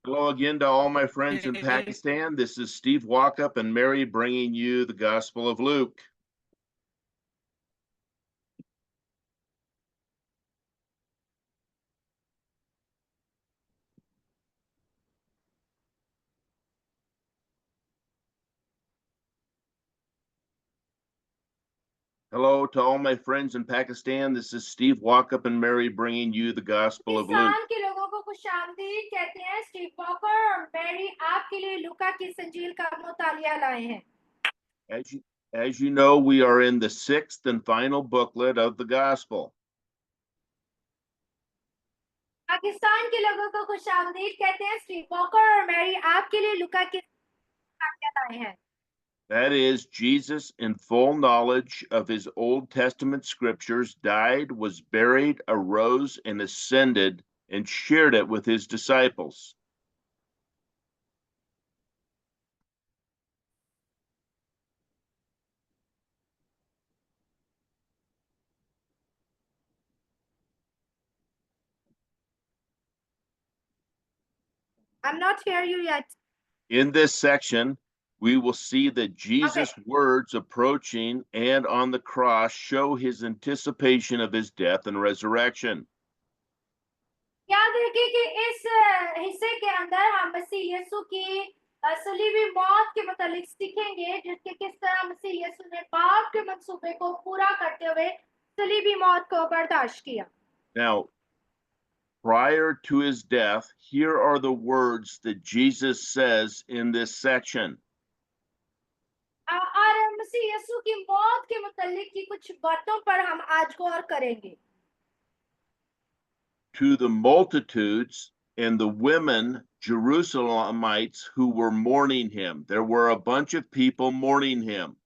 Hello again to all my friends in Pakistan. This is Steve Walkup and Mary bringing you the Gospel of Luke. Hello to all my friends in Pakistan. This is Steve Walkup and Mary bringing you the Gospel of Luke. Pakistan के लोगों को खुशामदीद कहते हैं। Steve walker और Mary आपके लिए लूका की संजील का मुतालिया लाए हैं। As you know, we are in the 6th and final booklet of the Gospel. Pakistan के लोगों को खुशामदीद कहते हैं। स्टीव वॉकर और मैरी आपके लिए लूका की मुतालिया लाए हैं। That is, Jesus, in full knowledge of his Old Testament scriptures, died, was buried, arose, and ascended, and shared it with his disciples. I'm not hear you yet. In this section, we will see that Jesus' words approaching and on the cross show his anticipation of his death and resurrection. याद रखिए कि इस हिस्से के अंदर हम मसीह यीशु की सलीबी मौत के मुतालिक सीखेंगे, जिसके किस तरह मसीह यीशु ने बाप के मंसूबे को पूरा करते हुए सलीबी मौत को बर्दाश्त किया। Now, prior to his death, here are the words that Jesus says in this section. और मसीह यीशु की मौत के मुतालिक की कुछ बातों पर हम आज गौर करेंगे। To the multitudes and the women Jerusalemites who were mourning him. There were a bunch of people mourning him.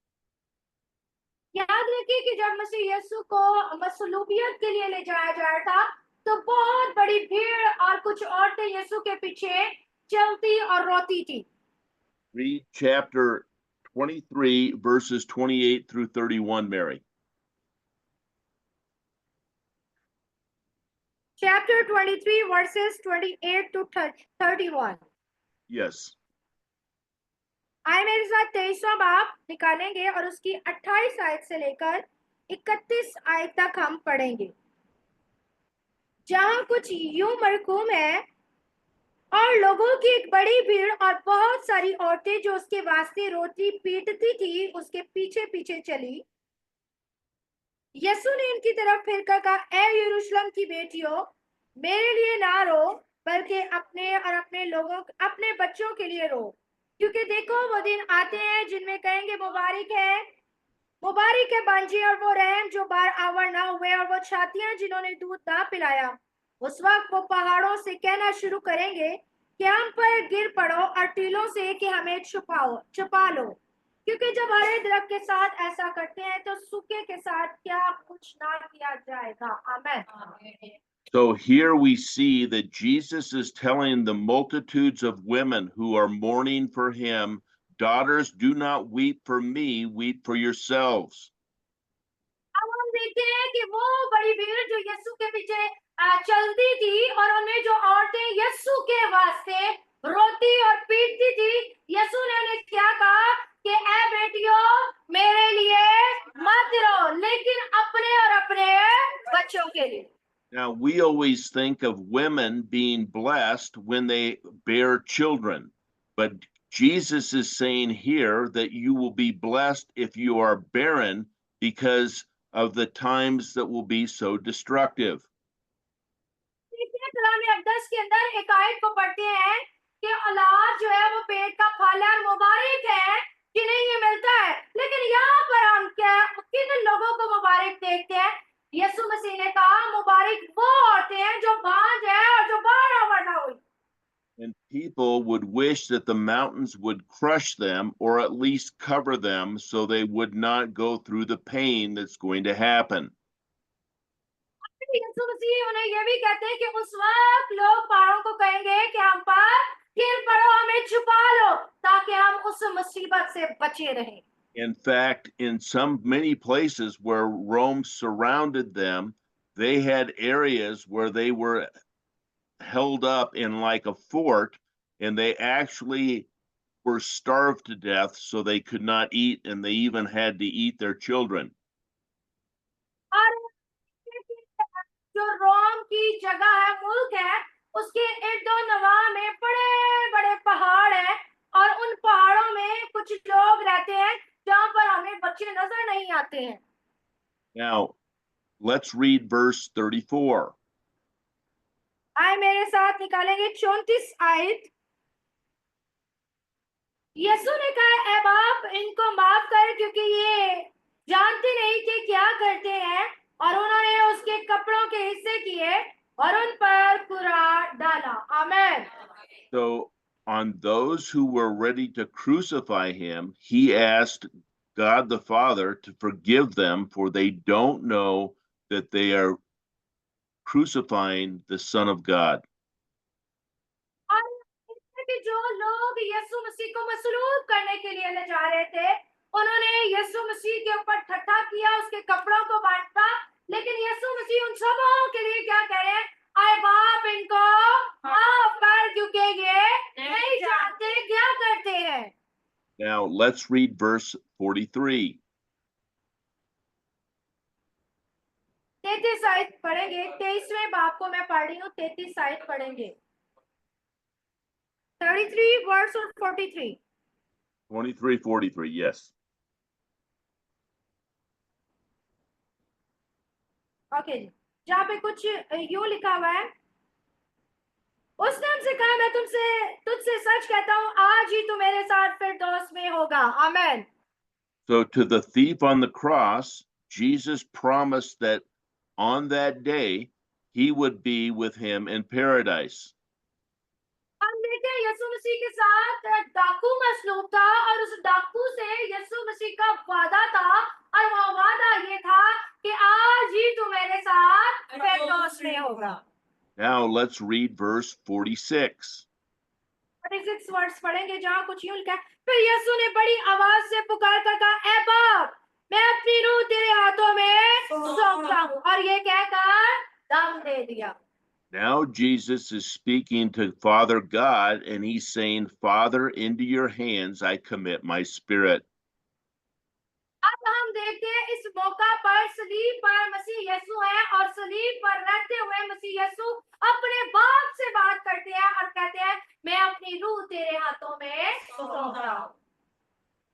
याद रखिए कि जब मसीह यीशु को मसलूबियत के लिए ले जाया जा रहा था, तो बहुत बड़ी भीड़ और कुछ औरतें यीशु के पीछे चलती और रोती थी। Read chapter 23, verses 28 through 31, Mary. Chapter 23, verses 28 to 31. Yes. आए मेरे साथ 23वां बाब निकालेंगे और उसकी 28 आयत से लेकर 31 आयत तक हम पढ़ेंगे, जहां कुछ यूं मरकूम है और लोगों की एक बड़ी भीड़ और बहुत सारी औरतें जो उसके वास्ते रोटी पीटती थी उसके पीछे पीछे चली। यीशु ने इनकी तरफ फिरकर कहा, ए यरूशलेम की बेटियों, मेरे लिए ना रो, बल्कि अपने और अपने बच्चों के लिए रो, क्योंकि देखो वो दिन आते हैं जिनमें कहेंगे मुबारक है बांझी और वो रहम जो बार आवर ना हुए और वो छातियां जिन्होंने दूध ना पिलाया। उस वक्त वो पहाड़ों से कहना शुरू करेंगे कि हम पर गिर पड़ो और टीलों से कि हमें छुपा लो, क्योंकि जब हरे दरख्त के साथ ऐसा करते हैं तो सूखे के साथ क्या कुछ ना किया जाएगा। आमीन। So here we see that Jesus is telling the multitudes of women who are mourning for him, daughters, do not weep for me, weep for yourselves. अब हम देखते हैं कि वो बड़ी भीड़ जो यीशु के पीछे चलती थी और उनमें जो औरतें यीशु के वास्ते रोती और पीटती थी, यीशु ने उन्हें क्या कहा कि ऐ बेटियों, मेरे लिए मत रो, लेकिन अपने और अपने बच्चों के लिए। Now, we always think of women being blessed when they bear children, but Jesus is saying here that you will be blessed if you are barren because of the times that will be so destructive. कलाम अक़दस के अंदर एक आयत को पढ़ते हैं कि औलाद जो है वो पेट का फल है, मुबारक है जिन्हें ये मिलता है, लेकिन यहाँ पर हम किन लोगों को मुबारक देखते हैं? यीशु मसीह ने कहा मुबारक वो औरतें हैं जो बांझ है और जो बार आवर ना हुई। And people would wish that the mountains would crush them or at least cover them so they would not go through the pain that's going to happen. यीशु मसीह उन्हें ये भी कहते हैं कि उस वक्त लोग पहाड़ों को कहेंगे कि हम पर गिर पड़ो, हमें छुपा लो, ताकि हम उस मुसीबत से बचे रहें। In fact, in many places where Rome surrounded them, they had areas where they were held up in like a fort, and they actually were starved to death, so they could not eat, and they even had to eat their children. और जो रोम की जगह है, मुल्क है, उसके इर्द नवाह में बड़े बड़े पहाड़ हैं और उन पहाड़ों में कुछ लोग रहते हैं जहाँ पर हमें बच्चे नजर नहीं आते हैं। Now, let's read verse 34. आए मेरे साथ निकालेंगे 34 आयत। यीशु ने कहा, ऐ बाप, इनको माफ कर, क्योंकि ये जानते नहीं कि क्या करते हैं। और उन्होंने उसके कपड़ों के हिस्से किए और उन पर कुरान डाला। आमीन। So, on those who were ready to crucify him, he asked God the Father to forgive them, for they don't know that they are crucifying the Son of God. और इसमें कि जो लोग यीशु मसीह को मसलूब करने के लिए ले जा रहे थे, उन्होंने यीशु मसीह के ऊपर ठट्ठा किया, उसके कपड़ों को बांटा। लेकिन यीशु मसीह उन सबों के लिए क्या कह रहे हैं? आए बाप, इनको माफ कर, क्योंकि ये नहीं जानते क्या करते हैं। Now, let's read verse 43. 33 आयत पढ़ेंगे। 23वें बाप को मैं पढ़ रही हूँ, 33 आयत पढ़ेंगे। 33 वर्स और 43। 23, 43, yes. ओके जी, जहाँ पे कुछ यूं लिखा हुआ है, उसने हमसे कहा, मैं तुझसे सच कहता हूँ, आज ही तू मेरे साथ फिरदौस में होगा। आमीन। So, to the thief on the cross, Jesus promised that on that day he would be with him in paradise. हम देखते हैं यीशु मसीह के साथ डाकू मसलूब था और उस डाकू से यीशु मसीह का वादा था, और वो वादा ये था कि आज ही तू मेरे साथ फिरदौस में होगा। Now, let's read verse 46. 46 verse पढ़ेंगे, जहाँ कुछ यूं लिखा है, फिर यीशु ने बड़ी आवाज से पुकार कर कहा, ऐ बाप, मैं अपनी रूह तेरे हाथों में सौंपता हूँ। और ये कहकर दम दे दिया। Now Jesus is speaking to Father God, and he's saying, Father, into your hands I commit my spirit. अब हम देखते हैं इस मौका पर सलीब पर मसीह यीशु है, और सलीब पर रहते हुए मसीह यीशु अपने बाप से बात करते हैं और कहते हैं, मैं अपनी रूह तेरे हाथों में सौंप रहा हूँ।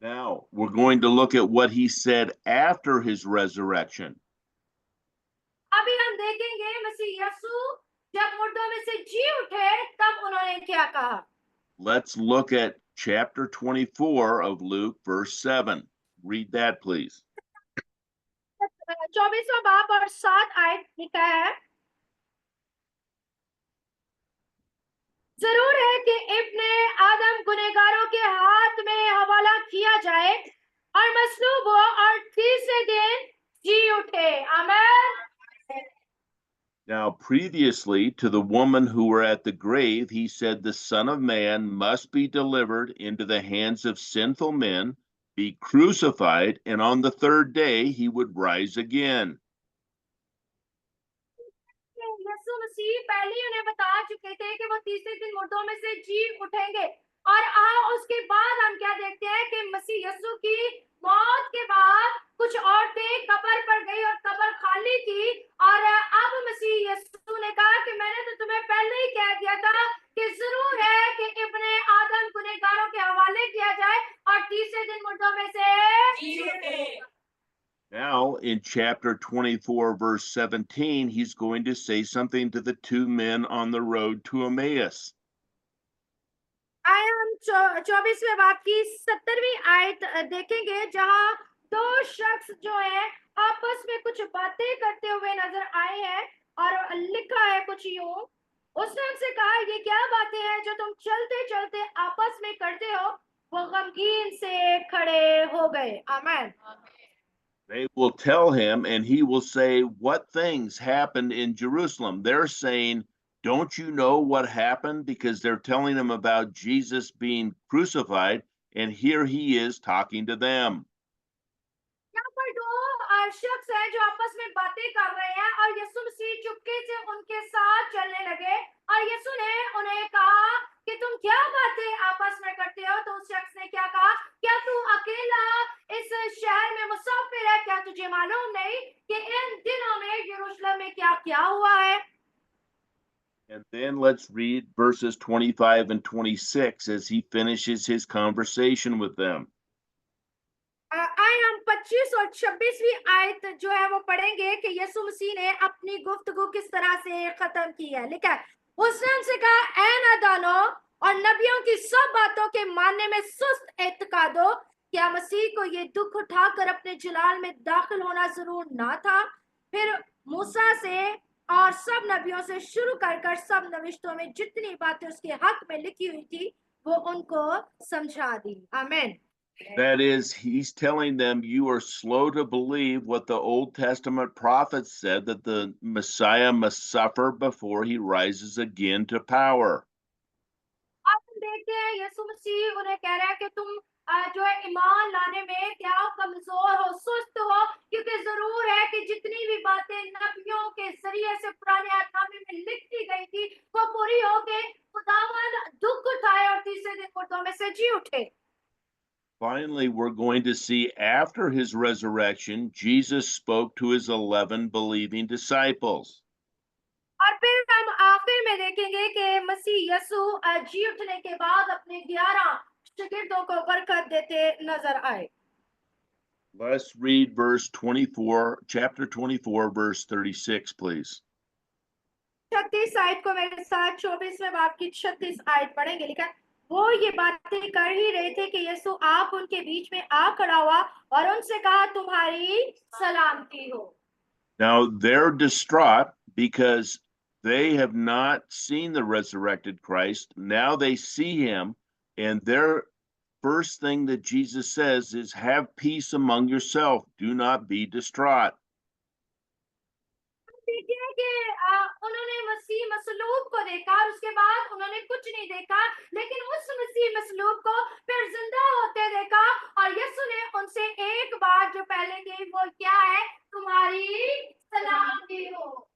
Now we're going to look at what he said after his resurrection. अभी हम देखेंगे मसीह यीशु जब मुर्दों में से जी उठे, तब उन्होंने क्या कहा। Let's look at chapter 24 of Luke, verse 7. Read that, please. 24वां बाप और 7 आयत लिखा है, जरूर है कि इब्ने आदम गुनहगारों के हाथ में हवाला किया जाए और मसलूब हो और तीसरे दिन जी उठे। आमीन। Now, previously to the woman who were at the grave, he said, the Son of Man must be delivered into the hands of sinful men, be crucified, and on the third day he would rise again. यीशु मसीह पहले ही उन्हें बता चुके थे कि वो तीसरे दिन मुर्दों में से जी उठेंगे। और उसके बाद हम क्या देखते हैं कि मसीह यीशु की मौत के बाद कुछ औरतें कब्र पर गई और कब्र खाली थी। और अब मसीह यीशु ने कहा कि मैंने तो तुम्हें पहले ही कह दिया था कि जरूर है कि इब्ने आदम गुनहगारों के हवाले किया जाए और तीसरे दिन मुर्दों में से जी उठे। Now, in chapter 24, verse 17, he's going to say something to the two men on the road to Emmaus. आए हम 24वें बाप की 70वीं आयत देखेंगे, जहां दो शख्स जो है आपस में कुछ बातें करते हुए नजर आए हैं। और लिखा है कुछ यूं, उसने उनसे कहा, ये क्या बातें हैं जो तुम चलते चलते आपस में करते हो। वो गमगीन से खड़े हो गए। आमीन। They will tell him, and he will say, what things happened in Jerusalem? They're saying, don't you know what happened? Because they're telling him about Jesus being crucified, and here he is talking to them. यहाँ पर दो शख्स हैं जो आपस में बातें कर रहे हैं, और यीशु मसीह चुपके से उनके साथ चलने लगे। और यीशु ने उन्हें कहा कि तुम क्या बातें आपस में करते हो, तो उस शख्स ने क्या कहा, क्या तू अकेला इस शहर में मुसाफिर है? क्या तुझे मालूम नहीं कि इन दिनों में यरूशलेम में क्या क्या हुआ है? And then let's read verses 25 and 26 as he finishes his conversation with them. आए हम 25 और 26वीं आयत जो है वो पढ़ेंगे कि यीशु मसीह ने अपनी गुफ्तगू किस तरह से खत्म की है। लिखा है, उसने उनसे कहा, ऐ नादानो और नबियों की सब बातों के मानने में सुस्त एतकादो, क्या मसीह को ये दुख उठाकर अपने जलाल में दाखिल होना जरूर ना था? फिर मूसा से और सब नबियों से शुरू कर सब नविश्तों में जितनी बातें उसके हक में लिखी हुई थी वो उनको समझा दी। आमीन। That is, he's telling them you are slow to believe what the Old Testament prophets said that the Messiah must suffer before he rises again to power. आप देखते हैं यीशु मसीह उन्हें कह रहा है कि तुम जो है ईमान लाने में क्या कमजोर हो, सुस्त हो, क्योंकि जरूर है कि जितनी भी बातें नबियों के जरिए से पुराने नामे में लिखी गई थी वो पूरी हो के खुदावन दुख उठाए और तीसरे दिन मुर्दों में से जी उठे। Finally, we're going to see after his resurrection, Jesus spoke to his 11 believing disciples. और फिर हम आखिर में देखेंगे कि मसीह यीशु जी उठने के बाद अपने 11 शागिर्दों को बरकत देते नजर आए। Let's read verse 24, chapter 24, verse 36, please. 36 आयत को मेरे साथ 24वें बाब की 36 आयत पढ़ेंगे। लिखा है, वो ये बातें कर ही रहे थे कि यीशु आप उनके बीच में आ खड़ा हुआ और उनसे कहा, तुम्हारी सलामती हो। Now they're distraught because they have not seen the resurrected Christ. Now they see him, and their first thing that Jesus says is, have peace among yourself. Do not be distraught. देखिए कि उन्होंने मसीह मसलूब को देखा और उसके बाद उन्होंने कुछ नहीं देखा, लेकिन उस मसीह मसलूब को फिर जिंदा होते देखा और यीशु ने उनसे एक बात जो पहले की वो क्या है, तुम्हारी सलामती हो।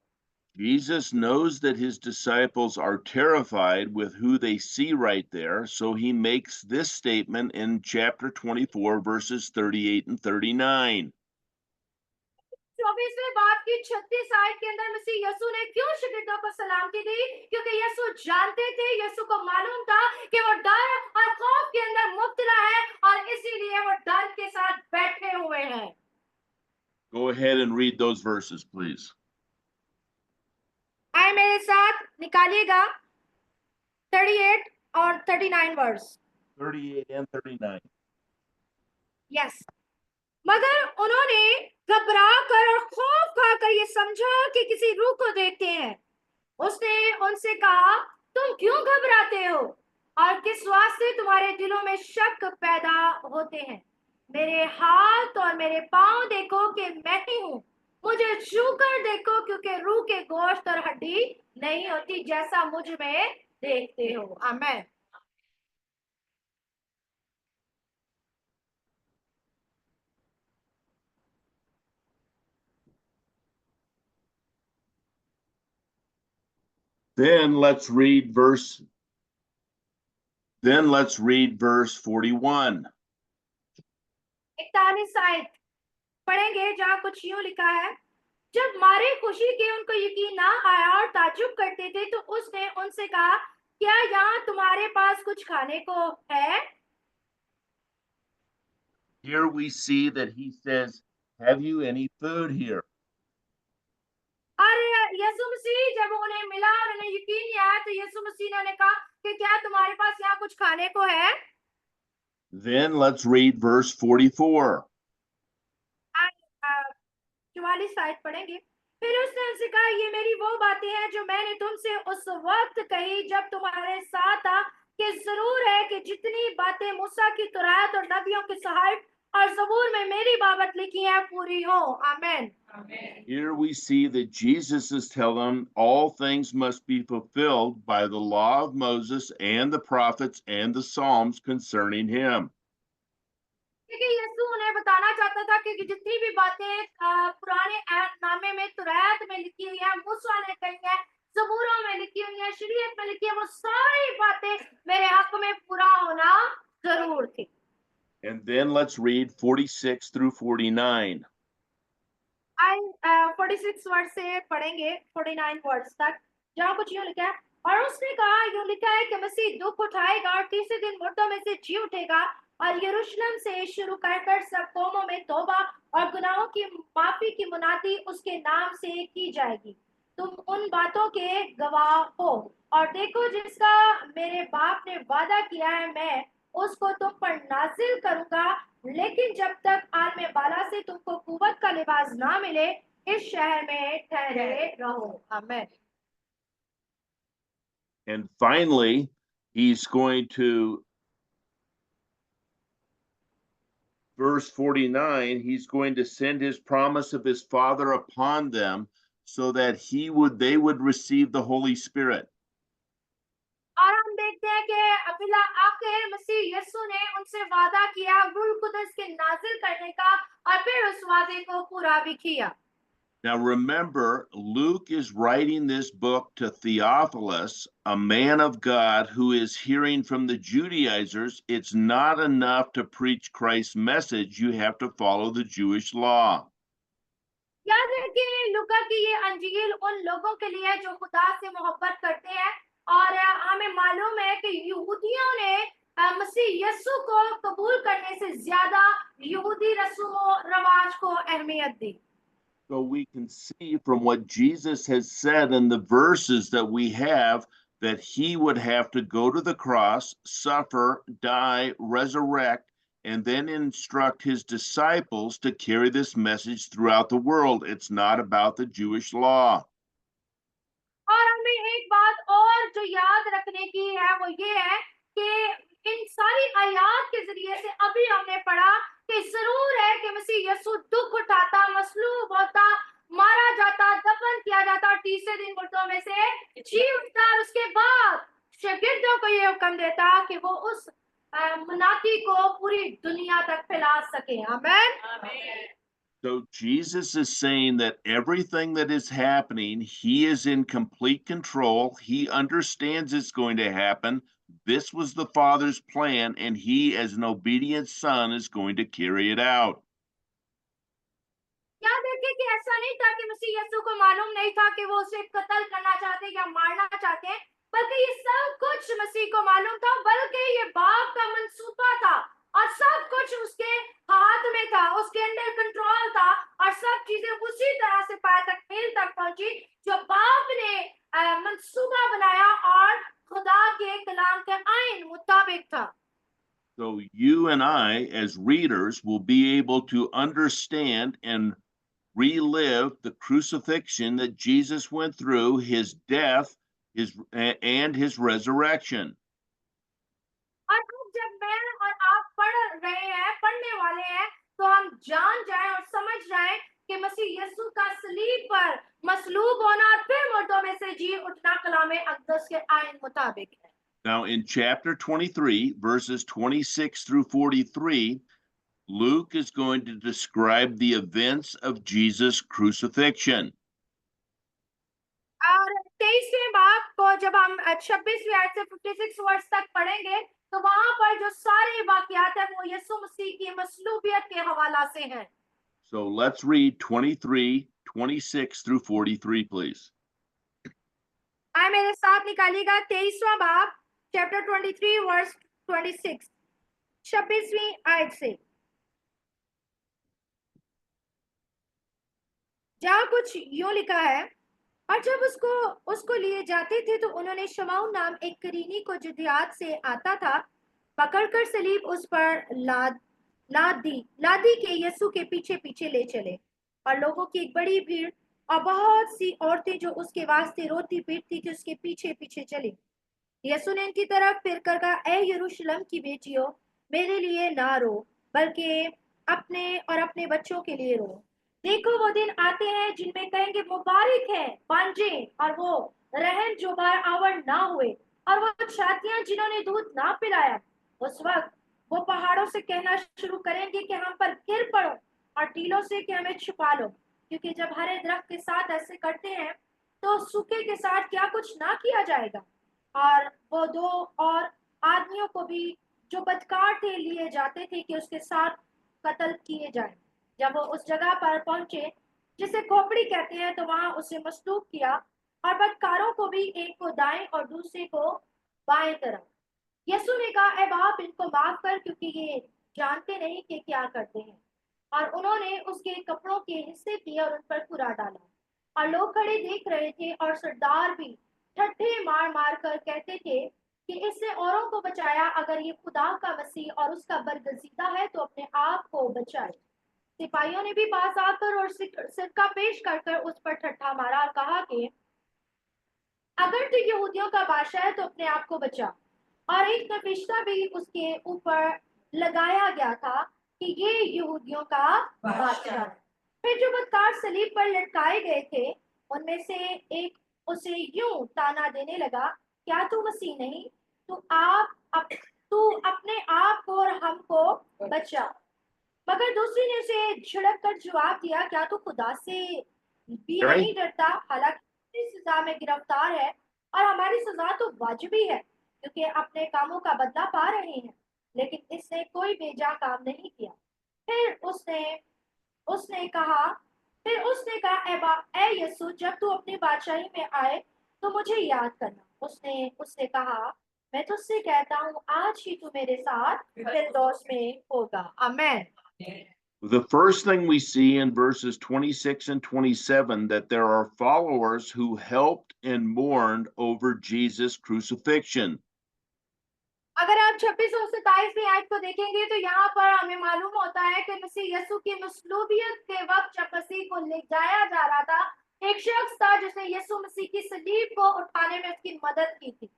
Jesus knows that his disciples are terrified with who they see right there, so he makes this statement in chapter 24, verses 38 and 39. 24वें बाब की 36 आयत के अंदर मसीह यीशु ने क्यों शागिर्दों को सलामती दी? क्योंकि यीशु जानते थे, यीशु को मालूम था कि वो डर और खौफ के अंदर मुब्तला है और इसीलिए वो डर के साथ बैठे हुए हैं। Go ahead and read those verses, please. आए मेरे साथ निकालिएगा 38 और 39 वर्स। 38 and 39. यस, मगर उन्होंने घबरा कर और खौफ खाकर ये समझा कि किसी रूह को देखते हैं। उसने उनसे कहा, तुम क्यों घबराते हो और किस वास्ते तुम्हारे दिलों में शक पैदा होते हैं? मेरे हाथ और मेरे पांव देखो कि मैं ही हूँ, मुझे छू कर देखो, क्योंकि रूह के गोश्त और हड्डी नहीं होती जैसा मुझ में देखते हो। आमीन। Then let's read verse 41. 41 आयत पढ़ेंगे जहाँ कुछ यूं लिखा है, जब मारे खुशी के उनको यकीन ना आया और ताज्जुब करते थे तो उसने उनसे कहा, क्या यहाँ तुम्हारे पास कुछ खाने को है? Here we see that he says, have you any food here? और यीशु मसीह जब उन्हें मिला और उन्हें यकीन नहीं आया तो यीशु मसीह ने उन्हें कहा कि क्या तुम्हारे पास यहाँ कुछ खाने को है? Then let's read verse 44. 44 आयत पढ़ेंगे। फिर उसने उनसे कहा, ये मेरी वो बातें हैं जो मैंने तुमसे उस वक्त कही जब तुम्हारे साथ था, कि जरूर है कि जितनी बातें मूसा की तौरात और नबियों के सहायक और ज़बूर में मेरी बाबत लिखी है पूरी हो। आमीन। Here we see that Jesus is telling them all things must be fulfilled by the law of Moses and the prophets and the Psalms concerning him. क्योंकि यीशु उन्हें बताना चाहता था कि जितनी भी बातें पुराने नामे में तौरात में लिखी हुई है, मूसा ने कही है, ज़बूरों में लिखी हुई है, शरीयत में लिखी है, वो सारी बातें मेरे हक में पूरा होना जरूर थी। And then let's read 46 through 49. 46 word से पढ़ेंगे 49 वर्ड्स तक, जहाँ कुछ यूं लिखा है। और उसने कहा, यूं लिखा है कि मसीह दुख उठाएगा और तीसरे दिन मुर्दों में से जी उठेगा, और यरूशलेम से शुरू कर सब कौमों में तौबा और गुनाहों की माफी की मुनादी उसके नाम से की जाएगी। तुम उन बातों के गवाह हो, और देखो जिसका मेरे बाप ने वादा किया है, मैं उसको तुम पर नाजिल करूंगा। लेकिन जब तक आलम बाला से तुमको कुव्वत का लिबास ना मिले, इस शहर में ठहरे रहो। आमीन। And finally, he's going to, verse 49, he's going to send his promise of his Father upon them so that they would receive the Holy Spirit. और हम देखते हैं कि अबिला आखिर मसीह यीशु ने उनसे वादा किया रूह कुदस के नाजिल करने का, और फिर उस वादे को पूरा भी किया। Now remember, Luke is writing this book to Theophilus, a man of God who is hearing from the Judaizers. It's not enough to preach Christ's message, you have to follow the Jewish law. याद रखिए, लूका की ये अंजील उन लोगों के लिए जो खुदा से मोहब्बत करते हैं, और हमें मालूम है कि यहूदियों ने मसीह यीशु को कबूल करने से ज्यादा यहूदी रस्मों रवाज को अहमियत दी। So we can see from what Jesus has said in the verses that we have that he would have to go to the cross, suffer, die, resurrect, and then instruct his disciples to carry this message throughout the world. It's not about the Jewish law. और हमें एक बात और जो याद रखने की है, वो ये है कि इन सारी आयात के जरिए से अभी हमने पढ़ा कि जरूर है कि मसीह यीशु दुख उठाता, मसलूब होता, मारा जाता, दफन किया जाता, और तीसरे दिन मुर्दों में से जी उठता, और उसके बाद शागिर्दों को ये हुक्म देता कि वो उस मुनादी को पूरी दुनिया तक फैला सके। आमीन। So Jesus is saying that everything that is happening, he is in complete control. He understands it's going to happen. This was the Father's plan, and he, as an obedient son, is going to carry it out. याद रखिए कि ऐसा नहीं था कि मसीह यीशु को मालूम नहीं था कि वो उसे कत्ल करना चाहते या मारना चाहते हैं, बल्कि ये सब कुछ मसीह को मालूम था, बल्कि ये बाप का मंसूबा था, और सब कुछ उसके हाथ में था, उसके अंडर कंट्रोल था, और सब चीजें उसी तरह से पाया तक मेल तक पहुंची जो बाप ने मंसूबा बनाया और खुदा के कलाम के आइन मुताबिक था। So you and I, as readers, will be able to understand and relive the crucifixion that Jesus went through, his death, and his resurrection. और अब जब मैं और आप पढ़ने वाले हैं, तो हम जान जाएं और समझ जाएं कि मसीह यीशु का सलीब पर मसलूब होना और फिर मुर्दों में से जी उठना कलाम अक़दस के आइन मुताबिक है। Now, in chapter 23, verses 26 through 43, Luke is going to describe the events of Jesus' crucifixion. और 23वें बाब को जब हम 26वीं आयत से 56 वर्ष तक पढ़ेंगे, तो वहां पर जो सारे वाकयात है वो यीशु मसीह की मसलूबियत के हवाला से हैं। So let's read 23, 26 through 43, please. आए मेरे साथ निकालिएगा 23वां बाब, चैप्टर 23 वर्स 26, 26वीं आयत से, जहाँ कुछ यूं लिखा है। और जब उसको लिए जाते थे, तो उन्होंने शमौन नाम एक करीनी को जो दियात से आता था, पकड़कर सलीब उस पर लादी के यीशु के पीछे पीछे ले चले। और लोगों की एक बड़ी भीड़ और बहुत सी औरतें जो उसके वास्ते रोती पीटती थी, उसके पीछे पीछे चली। यीशु ने इनकी तरफ फिर कर कहा, ए यरूशलेम की बेटियों, मेरे लिए ना रो, बल्कि अपने और अपने बच्चों के लिए रो। देखो वो दिन आते हैं जिनमें कहेंगे मुबारक है बांझे और वो रहम जो बार आवर ना हुए, और वो छातियां जिन्होंने दूध ना पिलाया। उस वक्त वो पहाड़ों से कहना शुरू करेंगे कि हम पर गिर पड़ो, और टीलों से कि हमें छुपा लो, क्योंकि जब हरे दरख्त के साथ ऐसे करते हैं तो सूखे के साथ क्या कुछ ना किया जाएगा? और वो दो और आदमियों को भी जो बदकार थे लिए जाते थे कि उसके साथ कत्ल किए जाए। जब वो उस जगह पर पहुंचे जिसे खोपड़ी कहते हैं, तो वहां उसे मसलूब किया और बदकारों को भी, एक को दाएं और दूसरे को बाएं तरफ। यीशु ने कहा, ए बाप, इनको माफ कर, क्योंकि ये जानते नहीं कि क्या करते हैं। और उन्होंने उसके कपड़ों के हिस्से किए और उन पर कुरा डाला। और लोग खड़े देख रहे थे, और सरदार भी ठट्ठे मार मार कर कहते थे कि इसने औरों को बचाया, अगर ये खुदा का मसीह और उसका बरगजीदा है तो अपने आप को बचाए। सिपाहियों ने भी पास आकर और सिक्का पेश कर कर उस पर ठट्ठा मारा और कहा कि अगर तू यहूदियों का बादशाह है तो अपने आप को बचा। और एक फरिश्ता भी उसके ऊपर लगाया गया था कि ये यहूदियों का बादशाह है। फिर जो बदकार सलीब पर लटकाए गए थे, उनमें से एक उसे यूं ताना देने लगा, क्या तू मसीह नहीं? तू अपने आप को और हमको बचा। मगर दूसरी ने उसे झिड़क कर जवाब दिया, क्या तू खुदा से भी Mary? नहीं डरता? हालांकि इस सजा में गिरफ्तार है, और हमारी सजा तो वाजिबी है, क्योंकि अपने कामों का बदला पा रहे हैं। लेकिन इसने कोई बेजा काम नहीं किया। फिर उसने कहा ए यीशु, जब तू अपनी बादशाही में आए तो मुझे याद करना। उसने उससे कहा, मैं तुझसे कहता हूँ, आज ही तू मेरे साथ फिरदौस में होगा। आमेन। The first thing we see in verses 26 and 27 that there are followers who helped and mourned over Jesus' crucifixion. अगर आप 26 और 27वीं आयत को देखेंगे तो यहाँ पर हमें मालूम होता है कि मसीह यीशु की मसलूबियत के वक्त जब मसीह को ले जाया जा रहा था, एक शख्स था जिसने यीशु मसीह की सलीब को उठाने में उसकी मदद की थी।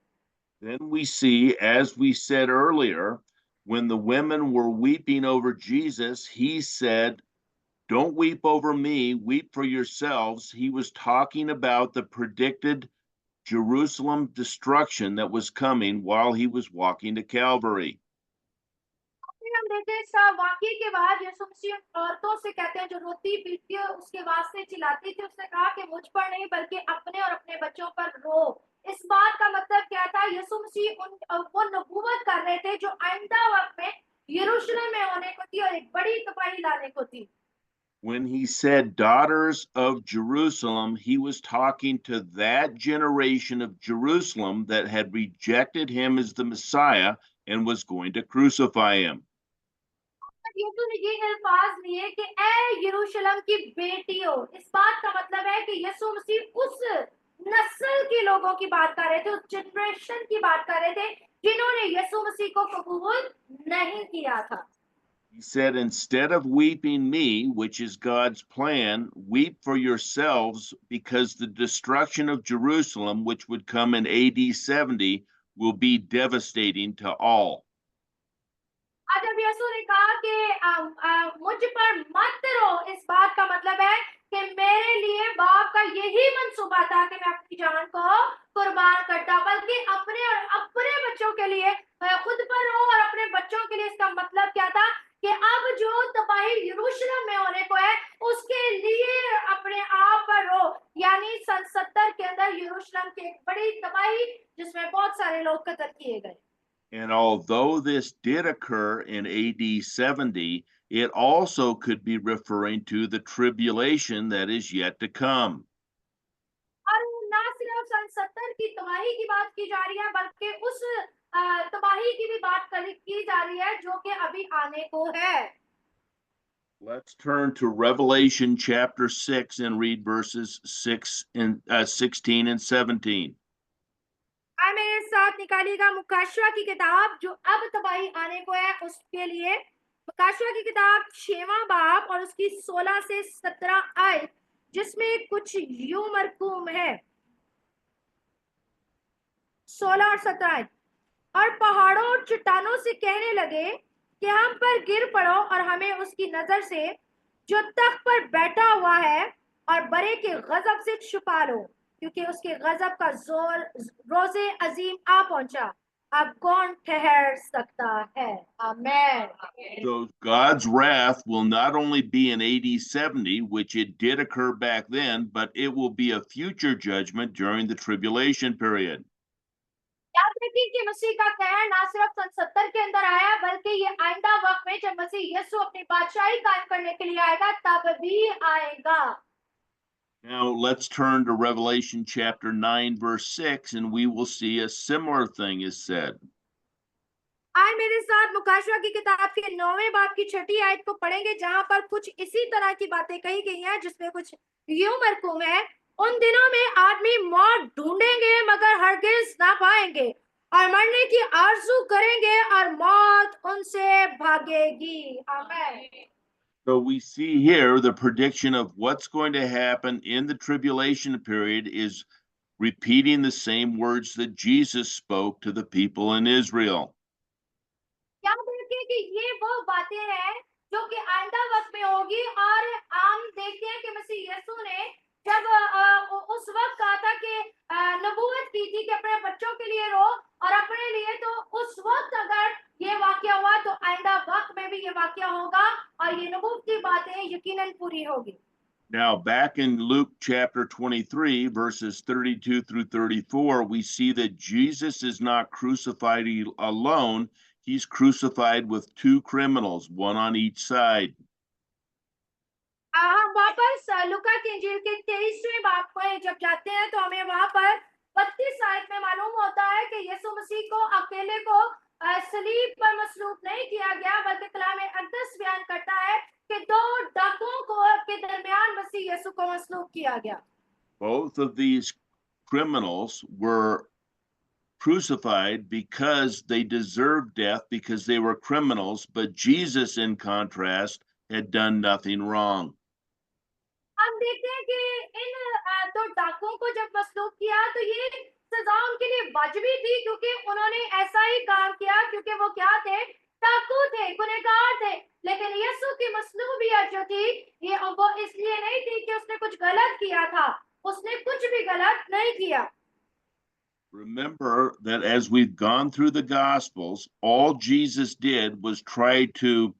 Then we see, as we said earlier, when the women were weeping over Jesus, he said, don't weep over me, weep for yourselves. He was talking about the predicted Jerusalem destruction that was coming while he was walking to Calvary. हम देखते हैं इस वाक्य के बाद यीशु मसीह उन औरतों से कहते हैं जो रोती पीटती और उसके वास्ते चिल्लाती थी, उसने कहा कि मुझ पर नहीं बल्कि अपने और अपने बच्चों पर रो। इस बात का मतलब क्या था? यीशु मसीह वो नबूवत कर रहे थे जो आइंदा वक्त में यरूशलेम में होने को थी और एक बड़ी तबाही लाने को थी। When he said daughters of Jerusalem, he was talking to that generation of Jerusalem that had rejected him as the Messiah and was going to crucify him. यीशु ने ये अल्फाज लिए कि ए यरूशलेम की बेटियों। इस बात का मतलब है कि यीशु मसीह उस नस्ल के लोगों की बात कर रहे थे, उस जनरेशन की बात कर रहे थे जिन्होंने यीशु मसीह को कबूल नहीं किया था। He said, instead of weeping me, which is God's plan, weep for yourselves because the destruction of Jerusalem, which would come in AD 70, will be devastating to all. जब यीशु ने कहा कि मुझ पर मत रो, इस बात का मतलब है कि मेरे लिए बाप का यही मंसूबा था कि मैं अपनी जान को कुर्बान करता, बल्कि अपने और अपने बच्चों के लिए खुद पर रो और अपने बच्चों के लिए। इसका मतलब क्या था कि अब जो तबाही यरूशलेम में होने को है उसके लिए अपने आप पर रो। यानी सन 70 के अंदर यरूशलेम की एक बड़ी तबाही जिसमें बहुत सारे लोग कत्ल किए गए। And although this did occur in AD 70, it also could be referring to the tribulation that is yet to come. और ना सिर्फ सन 70 की तबाही की बात की जा रही है, बल्कि उस तबाही की भी बात की जा रही है जो कि अभी आने को है। Let's turn to Revelation chapter 6 and read verses 16 and 17. मेरे साथ निकालिएगा मुकाशवा की किताब जो अब तबाही आने को है उसके लिए। मुकाशवा की किताब 6वां बाब और उसकी 16 से 17 आयत, जिसमें कुछ यूं मरकूम है। 16 और 17 आयत। और पहाड़ों और चट्टानों से कहने लगे कि हम पर गिर पड़ो और हमें उसकी नजर से जो तख्त पर बैठा हुआ है और बड़े के गजब से छुपा लो, क्योंकि उसके गजब का जोर रोजे अजीम आ पहुंचा। अब कौन ठहर सकता है? आमेन। So God's wrath will not only be in AD 70, which it did occur back then, but it will be a future judgment during the tribulation period. याद रखिए कि मसीह का कहर ना सिर्फ सन 70 के अंदर आया, बल्कि ये आइंदा वक्त में जब मसीह यीशु अपनी बादशाही कायम करने के लिए आएगा, तब भी आएगा। Now let's turn to Revelation chapter 9, verse 6, and we will see a similar thing is said. आए मेरे साथ मुकाशवा की किताब के 9वें बाब की 6ठी आयत को पढ़ेंगे, जहां पर कुछ इसी तरह की बातें कही गई हैं, जिसमें कुछ यूं मरकूम है। उन दिनों में आदमी मौत ढूंढेंगे मगर हरगिज ना पाएंगे, और मरने की आरजू करेंगे और मौत उनसे भागेगी। आमीन। So we see here the prediction of what's going to happen in the tribulation period is repeating the same words that Jesus spoke to the people in Israel. याद रखिए कि ये वो बातें हैं जो कि आइंदा वक्त में होगी, और हम देखते हैं कि मसीह यीशु ने जब उस वक्त कहा था कि नबूवत की थी कि अपने बच्चों के लिए रो और अपने लिए, तो उस वक्त अगर ये वाकया हुआ तो आइंदा वक्त में भी ये वाकया होगा, और ये नबूवत की बातें यकीनन पूरी होगी। Now, back in Luke chapter 23, verses 32 through 34, we see that Jesus is not crucified alone. He's crucified with two criminals, one on each side. हम वापस लुका की इंजील के 23वें बाब पर जब जाते हैं, तो हमें वहां पर 32 आयत में मालूम होता है कि यीशु मसीह को अकेले को सलीब पर मसलूब नहीं किया गया, बल्कि कलाम अक़दस बयान करता है कि दो डाकुओं को के दरमियान मसीह यीशु को मसलूब किया गया। Both of these criminals were crucified because they deserved death because they were criminals, but Jesus, in contrast, had done nothing wrong. हम देखते हैं कि इन दो डाकुओं को जब मसलूब किया, तो ये सजा उनके लिए वाजिबी थी, क्योंकि उन्होंने ऐसा ही काम किया, क्योंकि वो क्या थे? डाकू थे, गुनहगार थे। लेकिन यीशु की मसलूबियत जो थी, ये वो इसलिए नहीं थी कि उसने कुछ गलत किया था, उसने कुछ भी गलत नहीं किया। Remember that as we've gone through the Gospels, all Jesus did was try to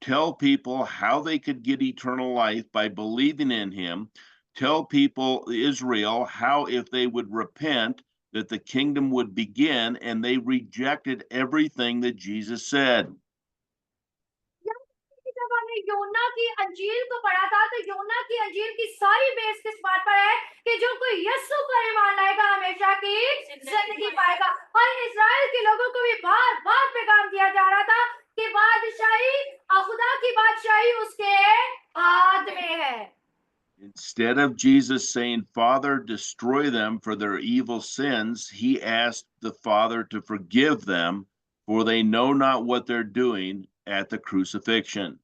tell people how they could get eternal life by believing in him, tell people, Israel, how if they would repent, that the kingdom would begin, and they rejected everything that Jesus said. जब हमने योना की अंजील को पढ़ा था, तो योना की अंजील की सारी बेस किस बात पर है कि जो कोई यीशु पर ईमान लाएगा हमेशा की जिंदगी पाएगा। और इजराइल के लोगों को भी बार बार पैगाम दिया जा रहा था कि बादशाही खुदा की बादशाही उसके हाथ में है। Instead of Jesus saying, Father, destroy them for their evil sins, he asked the Father to forgive them, for they know not what they're doing at the crucifixion.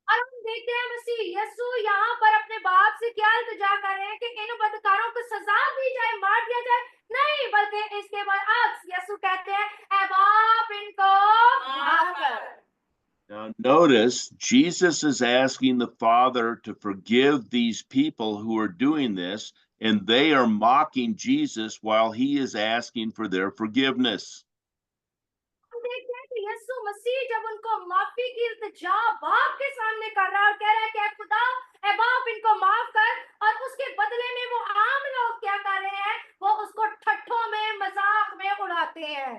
और हम देखते हैं मसीह यीशु यहाँ पर अपने बाप से क्या इल्तिजा कर रहे हैं कि इन बदकारों को सजा दी जाए, मार दिया जाए। नहीं, बल्कि इसके बरअक्स यीशु कहते हैं, ऐ बाप इनको माफ कर। Now, notice Jesus is asking the Father to forgive these people who are doing this, and they are mocking Jesus while he is asking for their forgiveness. हम देखते हैं कि यीशु मसीह जब उनको माफी की इल्तिजा बाप के सामने कर रहा है और कह रहा है कि ऐ खुदा, ऐ बाप इनको माफ कर, और उसके बदले में वो आम लोग क्या कर रहे हैं? वो उसको ठट्ठों में, मजाक में उड़ाते हैं।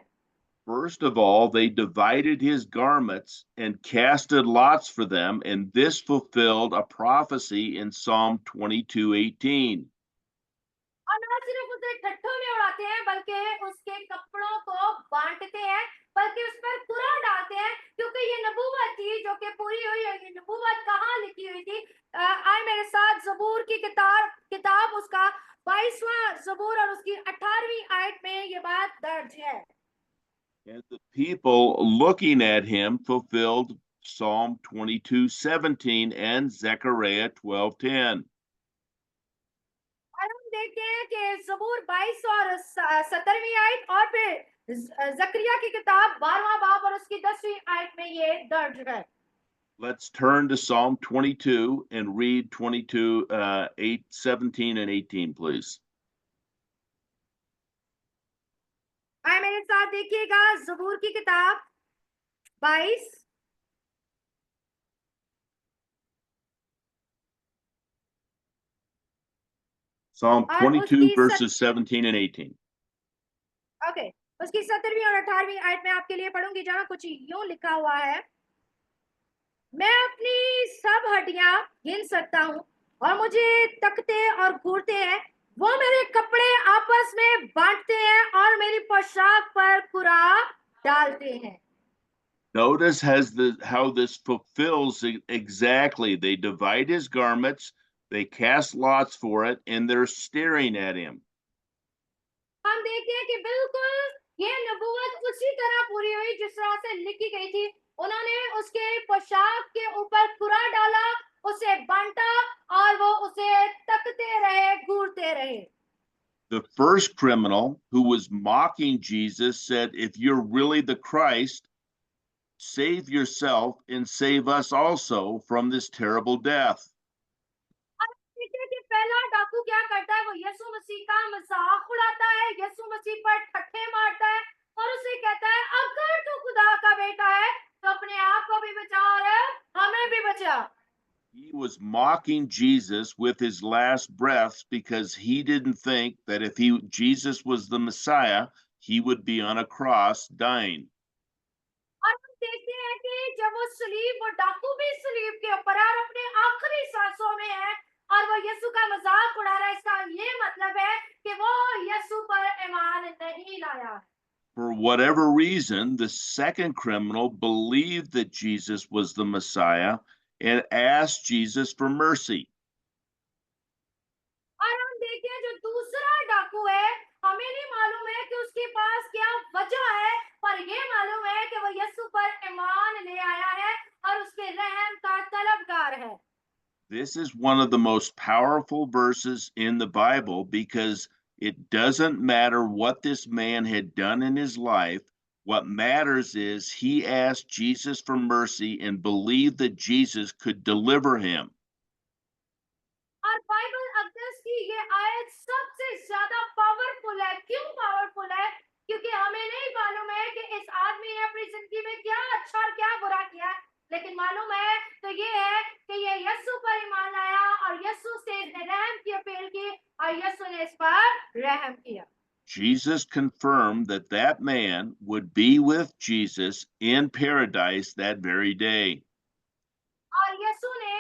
First of all, they divided his garments and casted lots for them, and this fulfilled a prophecy in Psalm 22:18. और ना सिर्फ उसे ठट्ठों में उड़ाते हैं, बल्कि उसके कपड़ों को बांटते हैं, बल्कि उस पर कुरा डालते हैं, क्योंकि ये नबूवत थी जो कि पूरी हुई है। ये नबूवत कहाँ लिखी हुई थी? आए मेरे साथ जबूर की किताब उसका 22वां जबूर और उसकी 18वीं आयत में ये बात दर्ज है। And the people looking at him fulfilled Psalm 22:17 and Zechariah 12:10. और हम देखते हैं कि जबूर 22 और 17वीं आयत, और फिर जकरिया की किताब 12वां बाब और उसकी 10वीं आयत में ये दर्ज है। Let's turn to Psalm 22 and read 22, 17 and 18, please. आए मेरे साथ देखिएगा ज़बूर की किताब 22 Psalm और 22, उसकी verses 17 and 18. ओके, उसकी 17वीं और 18वीं आयत में आपके लिए पढ़ूंगी, जहां कुछ यूं लिखा हुआ है, मैं अपनी सब हड्डियां गिन सकता हूँ और मुझे तकते और घूरते हैं। वो मेरे कपड़े आपस में बांटते हैं और मेरी पोशाक पर कुरा डालते हैं। Notice how this fulfills exactly. They divide his garments, they cast lots for it, and they're staring at him. हम देखते हैं कि बिल्कुल ये नबूवत उसी तरह पूरी हुई जिस तरह से लिखी गई थी। उन्होंने उसके पोशाक के ऊपर कुरा डाला, उसे बांटा और वो उसे तकते रहे, घूरते रहे। The first criminal who was mocking Jesus said, "If you're really the Christ, save yourself and save us also from this terrible death." अब देखिए कि पहला डाकू क्या करता है, वो यीशु मसीह का मजाक उड़ाता है, यीशु मसीह पर ठट्ठे मारता है और उसे कहता है, अगर तू खुदा का बेटा है तो अपने आप को भी बचा और हमें भी बचा। He was mocking Jesus with his last breaths because he didn't think that if Jesus was the Messiah, he would be on a cross dying. और हम देखते हैं कि जब वो डाकू भी सलीब के ऊपर है और अपने आखिरी सांसों में है और वो यीशु का मजाक उड़ा रहा है, इसका ये मतलब है कि वो यीशु पर ईमान नहीं लाया। For whatever reason, the second criminal believed that Jesus was the Messiah and asked Jesus for mercy. और हम देखते हैं जो दूसरा डाकू है, हमें नहीं मालूम है कि उसके पास क्या वजह है, पर ये मालूम है कि वो यीशु पर ईमान ले आया है और उसके रहम का तलबगार है। This is one of the most powerful verses in the Bible because it doesn't matter what this man had done in his life. What matters is he asked Jesus for mercy and believed that Jesus could deliver him. और Bible अक़दस की ये आयत सबसे ज्यादा powerful है। क्यों powerful है? क्योंकि हमें नहीं मालूम है कि इस आदमी ने अपनी जिंदगी में क्या अच्छा और क्या बुरा किया, लेकिन मालूम है तो ये है कि ये यीशु पर ईमान लाया और यीशु से इसने रहम की अपील की और यीशु ने इस पर रहम किया। Jesus confirmed that that man would be with Jesus in paradise that very day. और यीशु ने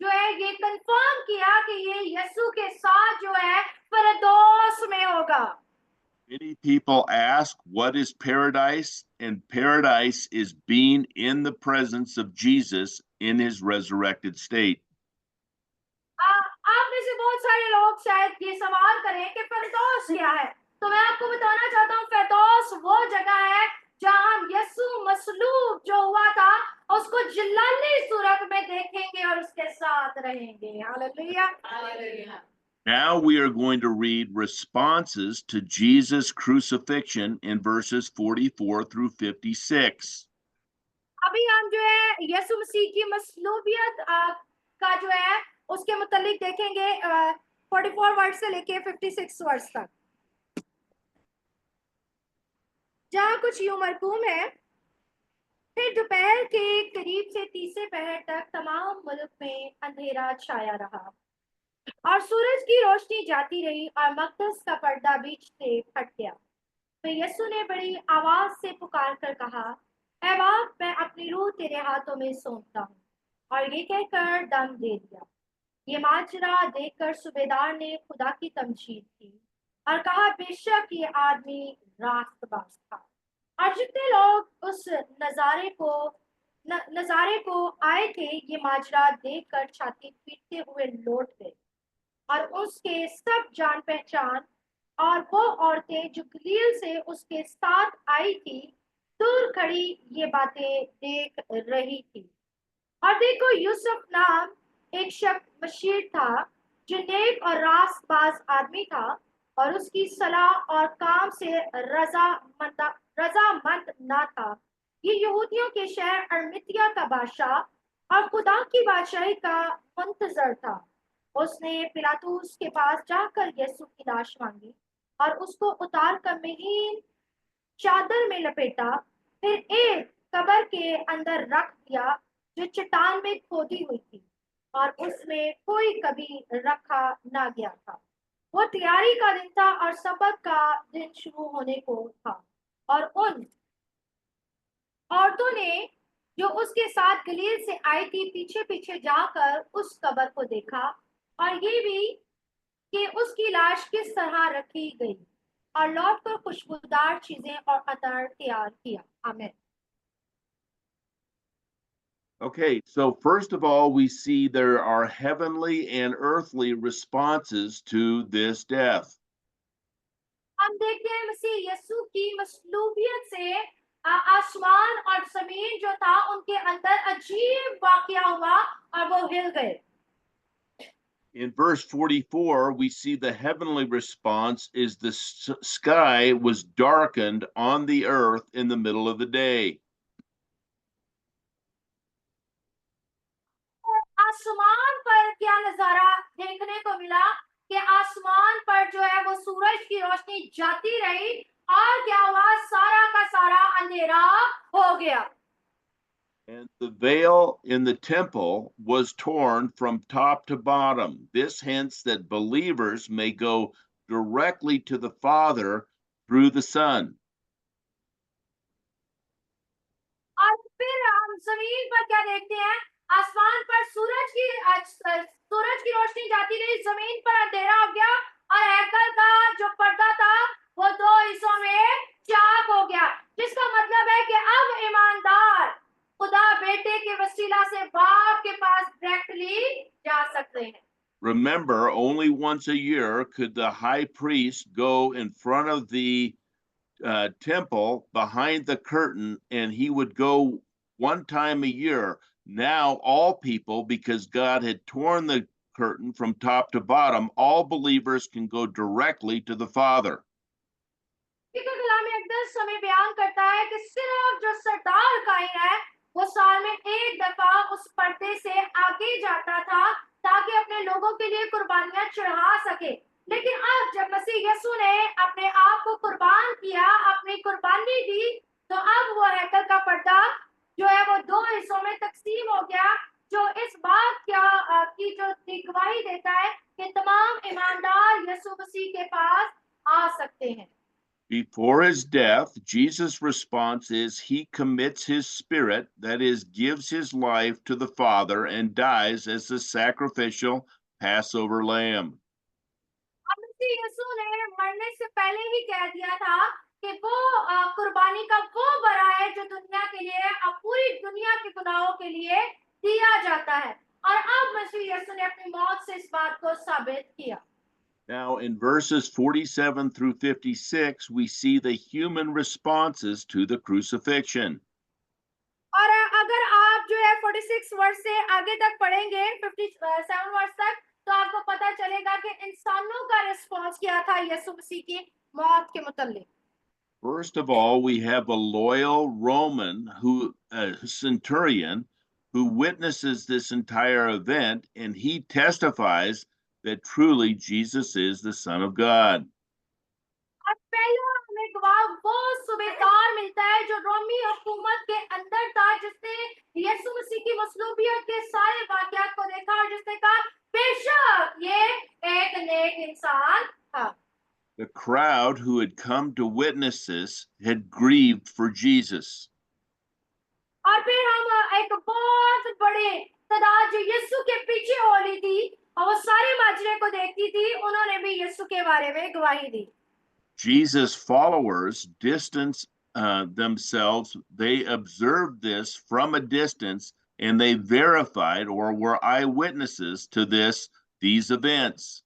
जो है ये कंफर्म किया कि ये यीशु के साथ जो है फिरदौस में होगा। Many people ask, what is paradise? And paradise is being in the presence of Jesus in his resurrected state. आप में से बहुत सारे लोग शायद ये सवाल करें कि फिरदौस क्या है, तो मैं आपको बताना चाहता हूँ फिरदौस वो जगह है जहाँ हम यीशु मसलूब जो हुआ था उसको जिलाली सूरत में देखेंगे और उसके साथ रहेंगे। Hallelujah, hallelujah. Now we are going to read responses to Jesus' crucifixion in verses 44 through 56. अभी हम जो है यीशु मसीह की मसलूबियत का जो है उसके मुतालिक देखेंगे 44 वर्स से लेके 56 वर्स तक, जहाँ कुछ यूं मरकूम है। फिर दोपहर के करीब से तीसरे पहर तक तमाम मुल्क में अंधेरा छाया रहा और सूरज की रोशनी जाती रही और मकदस का पर्दा बीच से फट गया। फिर यीशु ने बड़ी आवाज से पुकार कर कहा, ऐ बाप, मैं अपनी रूह तेरे हाथों में सौंपता हूँ। और ये कहकर दम दे दिया। ये माजरा देखकर सूबेदार ने खुदा की तमजीद की और कहा, बेशक ये आदमी रास्तबाज था। और जितने लोग उस नजारे को आए थे, ये माजरा देखकर छाती पीटते हुए लौट गए और उसके सब जान पहचान और वो औरतें जो गलील से उसके साथ आई थी दूर खड़ी ये बातें देख रही थी। और देखो, यूसुफ नाम एक शख्स बशीर था जो नेक और रास्तबाज आदमी था और उसकी सलाह और काम से रजामंद ना था। ये यहूदियों के शहर अरमितिया का बादशाह और खुदा की बादशाही का मुंतजर था। उसने पिलातुस के पास जाकर यीशु की लाश मांगी और उसको उतार कर महीन चादर में लपेटा, फिर एक कब्र के अंदर रख दिया जो चट्टान में खोदी हुई थी और उसमें कोई कभी रखा ना गया था। वो तैयारी का दिन था और सबत का दिन शुरू होने को था। और उन औरतों ने जो उसके साथ गलील से आई थी पीछे पीछे जाकर उस कब्र को देखा और ये भी कि उसकी लाश किस तरह रखी गई और लौट कर खुशबूदार चीजें और अतर तैयार किया। आमीन। Okay, so first of all, we see there are heavenly and earthly responses to this death. हम देखते हैं मसीह यीशु की मसलूबियत से आसमान और जमीन जो था उनके अंदर अजीब वाकया हुआ और वो हिल गए। In verse 44, we see the heavenly response is the sky was darkened on the earth in the middle of the day. आसमान पर क्या नजारा देखने को मिला कि आसमान पर जो है वो सूरज की रोशनी जाती रही और क्या हुआ, सारा का सारा अंधेरा हो गया। And the veil in the temple was torn from top to bottom. This hence that believers may go directly to the Father through the Son. और फिर हम जमीन पर क्या देखते हैं, आसमान पर सूरज की रोशनी जाती रही, जमीन पर अंधेरा हो गया और हैकल का जो पर्दा था वो दो हिस्सों में चाक हो गया, जिसका मतलब है कि अब ईमानदार खुदा बेटे के वसीला से बाप के पास डायरेक्टली जा सकते हैं। Remember, only once a year could the high priest go in front of the temple behind the curtain, and he would go one time a year. Now, all people, because God had torn the curtain from top to bottom, all believers can go directly to the Father. कलाम अक़दस हमें बयान करता है कि सिर्फ जो सरदार कायन है वो साल में एक दफा उस पर्दे से आगे जाता था ताकि अपने लोगों के लिए कुर्बानियां चढ़ा सके। लेकिन अब जब मसीह यीशु ने अपने आप को कुर्बान किया, अपनी कुर्बानी दी, तो अब वो हैकल का पर्दा जो है वो दो हिस्सों में तकसीम हो गया, जो इस बात की जो गवाही देता है कि तमाम ईमानदार यीशु मसीह के पास आ सकते हैं। Before his death, Jesus' response is he commits his spirit, that is, gives his life to the Father and dies as the sacrificial Passover lamb. मसीह यीशु ने मरने से पहले ही कह दिया था कि वो कुर्बानी का वो बरा है जो दुनिया के लिए, पूरी दुनिया के गुनाहों के लिए दिया जाता है। और अब मसीह यीशु ने अपनी मौत से इस बात को साबित किया। Now, in verses 47 through 56, we see the human responses to the crucifixion. और अगर आप जो है 46 वर्ष से आगे तक पढ़ेंगे, 57 वर्ष तक, तो आपको पता चलेगा कि इंसानों का रिस्पांस क्या था यीशु मसीह की मौत के मुतालिक। First of all, we have a loyal Roman centurion who witnesses this entire event, and he testifies that truly Jesus is the Son of God. और पहला हमें गवाह वो सूबेदार मिलता है जो रोमी हुकूमत के अंदर था, जिसने यीशु मसीह की मसलूबियत के सारे वाकयात को देखा और जिसने कहा बेशक ये एक नेक इंसान था। The crowd who had come to witness this had grieved for Jesus. और फिर हम एक बहुत बड़े तादाद जो यीशु के पीछे हो रही थी और वो सारे माजरे को देखती थी, उन्होंने भी यीशु के बारे में गवाही दी। Jesus' followers distance themselves. They observed this from a distance and they verified or were eyewitnesses to these events.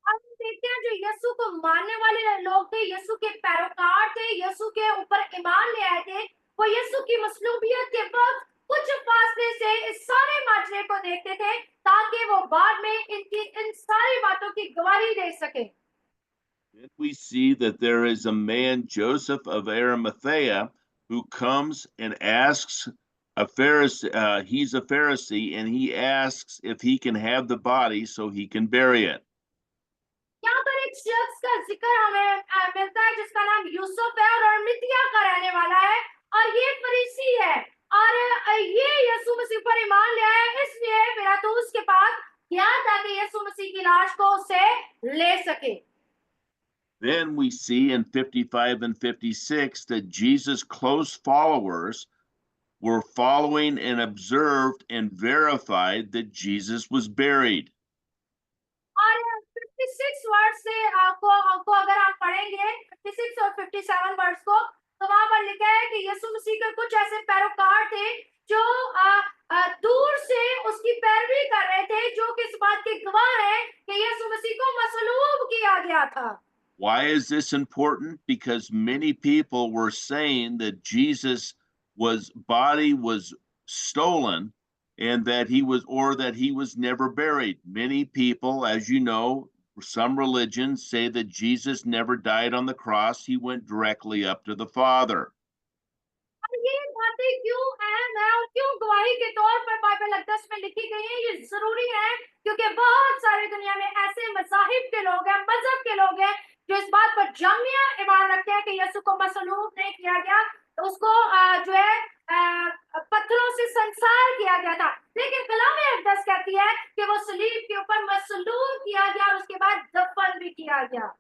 हम देखते हैं जो यीशु को मानने वाले लोग थे, यीशु के पैरोकार थे, यीशु के ऊपर ईमान ले आए थे, वो यीशु की मसलूबियत के वक्त कुछ फासले से इस सारे माजरे को देखते थे ताकि वो बाद में इन सारी बातों की गवाही दे सके। Then we see that there is a man, Joseph of Arimathea, who comes and asks a Pharisee, he's a Pharisee, and he asks if he can have the body so he can bury it. यहाँ पर एक एक शख्स का जिक्र हमें मिलता है जिसका नाम यूसुफ है और अरमितिया का रहने वाला है और ये फरीसी है और ये यीशु मसीह पर ईमान ले आया है, इसलिए पिलातुस के पास गया ताकि यीशु मसीह की लाश को उससे ले सके। Then we see in 55 and 56 that Jesus' close followers were following and observed and verified that Jesus was buried. और 56 वर्ड से आपको अगर आप पढ़ेंगे 56 और 57 वर्ड्स को तो वहां पर लिखा है कि यीशु मसीह के कुछ ऐसे पैरोकार थे जो दूर से उसकी पैरवी कर रहे थे, जो कि इस बात के गवाह हैं कि यीशु मसीह को मसलूब किया गया था। Why is this important? Because many people were saying that Jesus' body was stolen and that he was never buried. Many people, as you know, some religions say that Jesus never died on the cross. He went directly up to the Father. और ये बातें क्यों अहम है और क्यों गवाही के तौर पर बाइबल अक़दस में लिखी गई है, ये जरूरी है क्योंकि बहुत सारे दुनिया में ऐसे मज़ाहिब के लोग हैं, मजहब के लोग हैं जो इस बात पर जामिया ईमान रखते हैं कि यीशु को मसलूब नहीं किया गया, तो उसको जो है पत्थरों से संसार किया गया था। लेकिन कलाम अक़दस कहती है कि वो सलीब के ऊपर मसलूब किया गया और उसके बाद दफन भी किया गया।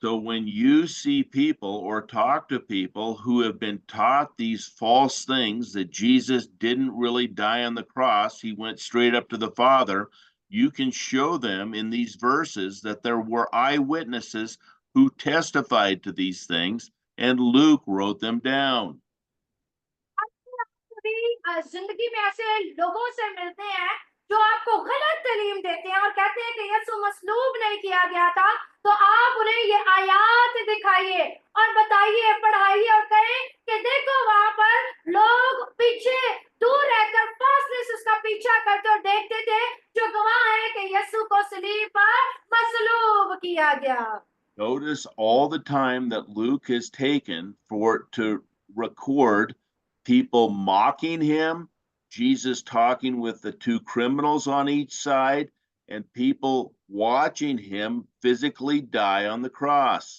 So when you see people or talk to people who have been taught these false things, that Jesus didn't really die on the cross, he went straight up to the Father, you can show them in these verses that there were eyewitnesses who testified to these things, and Luke wrote them down. जिंदगी में ऐसे लोगों से मिलते हैं जो आपको गलत तालीम देते हैं और कहते हैं कि यीशु मसलूब नहीं किया गया था, तो आप उन्हें ये आयात दिखाइए और बताइए, पढ़ाइए और कहें कि देखो वहां पर लोग पीछे दूर रहकर फासले से उसका पीछा करते और देखते थे, जो गवाह है कि यीशु को सलीब पर मसलूब किया गया। Notice all the time that Luke has taken to record people mocking him, Jesus talking with the two criminals on each side, and people watching him physically die on the cross.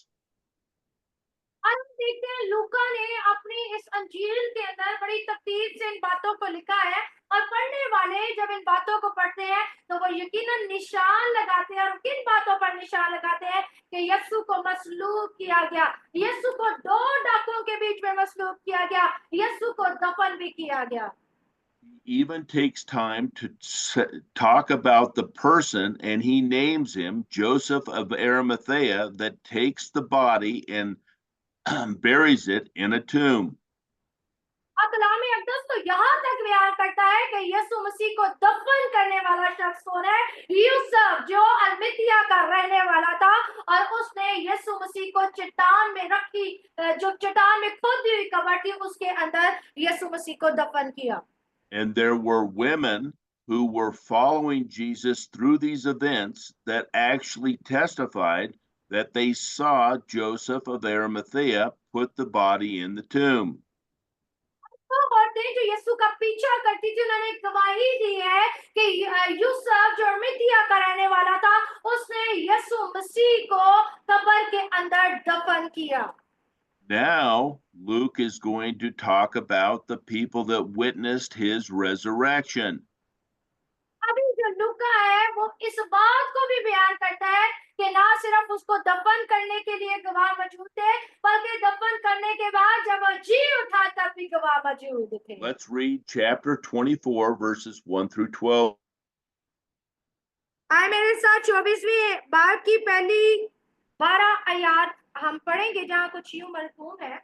हम देखते हैं लूका ने अपनी इस अंजील के अंदर बड़ी तरतीब से इन बातों को लिखा है और पढ़ने वाले जब इन बातों को पढ़ते हैं तो वो यकीनन निशान लगाते हैं। और किन बातों पर निशान लगाते हैं कि यीशु को मसलूब किया गया, यीशु को दो डाकुओं के बीच में मसलूब किया गया, यीशु को दफन भी किया गया। He even takes time to talk about the person, and he names him Joseph of Arimathea, that takes the body and buries it in a tomb. कलाम अक़दस तो यहाँ तक बयान करता है कि यीशु मसीह को दफन करने वाला शख्स कौन है? यूसुफ, जो अरमितिया का रहने वाला था और उसने यीशु मसीह को चट्टान में रखी, जो चट्टान में खोदी हुई कब्र थी उसके अंदर यीशु मसीह को दफन किया। And there were women who were following Jesus through these events that actually testified that they saw Joseph of Arimathea put the body in the tomb. औरतें जो यीशु का पीछा करती थी उन्होंने गवाही दी है कि यूसुफ जो अरमितिया का रहने वाला था उसने यीशु मसीह को कब्र के अंदर दफन किया। Now Luke is going to talk about the people that witnessed his resurrection. अभी जो लूका है वो इस बात को भी बयान करता है कि ना सिर्फ उसको दफन करने के लिए गवाह मौजूद थे, बल्कि दफन करने के बाद जब वो जी उठा तब भी गवाह मौजूद थे। Let's read chapter 24 verses 1 through 12. आए मेरे साथ 24वीं बाब की पहली 12 आयत हम पढ़ेंगे, जहाँ कुछ यूं मरकूम है।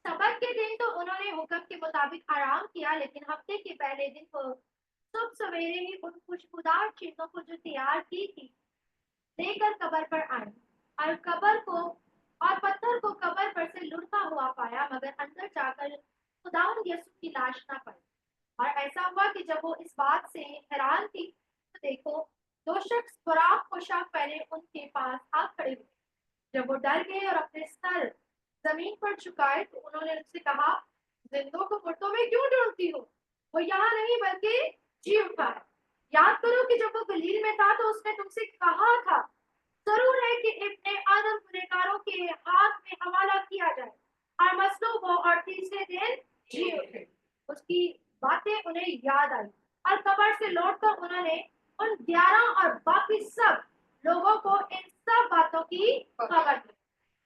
सबत के दिन तो उन्होंने हुक्म के मुताबिक आराम किया, लेकिन हफ्ते के पहले दिन को सुबह सवेरे ही उन खुशबूदार चीजों को जो तैयार की थी लेकर कब्र पर आए और पत्थर को कब्र पर से लुढ़का हुआ पाया, मगर अंदर जाकर खुदावंद यीशु की लाश न पाई। और ऐसा हुआ कि जब वो इस बात से हैरान थी तो देखो दो शख्स बुराक पोशाक पहने उनके पास आ खड़े हुए। जब वो डर गए और अपने सर जमीन पर झुकाए तो उन्होंने उनसे कहा, जिंदों को मुर्दों में क्यों ढूंढती हो? वो यहाँ नहीं बल्कि जी उठा है। याद करो कि जब वो गलील में था तो उसने तुमसे कहा था उन्होंने उन 11 और बाकी सब लोगों को इन सब बातों की खबर दी।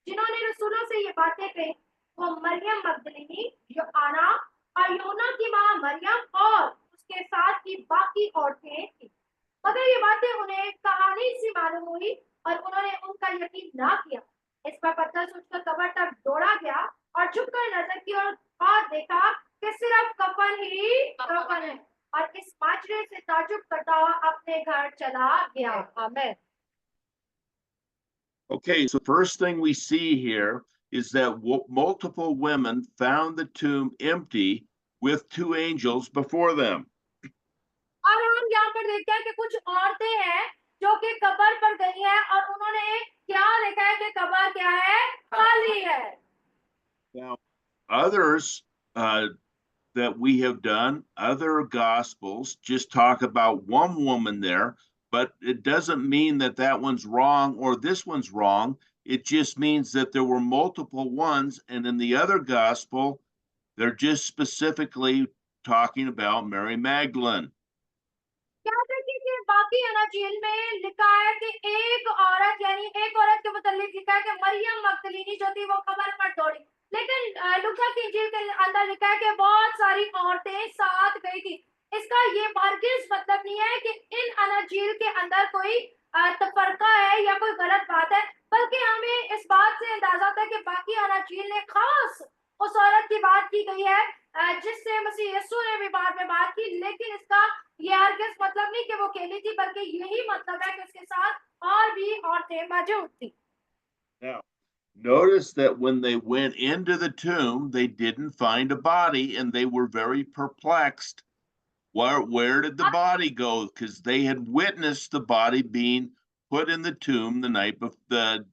जिन्होंने रसूलों से ये बातें कही वो मरियम मगदलिनी, योआना और योना की मां मरियम और उसके साथ की बाकी औरतें थी। मगर ये बातें उन्हें कहानी सी मालूम हुई और उन्होंने उनका यकीन ना किया। इस पर पत्थर उठकर कब्र तक दौड़ा गया और झुककर नजर की और देखा कि सिर्फ कफन ही कफन है, और इस माजरे से ताजुब करता हुआ अपने घर चला गया। आमीन। Okay, so first thing we see here is that multiple women found the tomb empty with two angels before them. और हम यहाँ पर देखते हैं कि कुछ औरतें हैं जो कि कब्र पर गई हैं और उन्होंने क्या देखा है कि कब्र क्या है, खाली है। Now, others that we have done, other gospels just talk about one woman there, but it doesn't mean that that one's wrong or this one's wrong. It just means that there were multiple ones, and in the other gospel, they're just specifically talking about Mary Magdalene. क्या देखिए कि बाकी अनाजील में लिखा है कि एक औरत यानी एक औरत के मुतालिक लिखा है कि मरियम मगदलीनी जो थी वो कब्र पर दौड़ी, लेकिन लूका की इंजील के अंदर लिखा है कि बहुत सारी औरतें साथ गई थी। इसका ये हरगिज़ मतलब नहीं है कि इन अनाजील के अंदर कोई तफरका है या कोई गलत बात है, बल्कि हमें इस बात से अंदाजा होता है कि बाकी अनाजील ने खास उस औरत की बात की गई है जिससे मसीह यीशु ने भी बाद में बात की, लेकिन इसका ये हरगिज़ मतलब नहीं कि वो अकेली थी, बल्कि यही मतलब है कि उसके साथ और भी औरतें मौजूद थी। Now, notice that when they went into the tomb, they didn't find a body and they were very perplexed. Where did the body go? Because they had witnessed the body being put in the tomb the night of the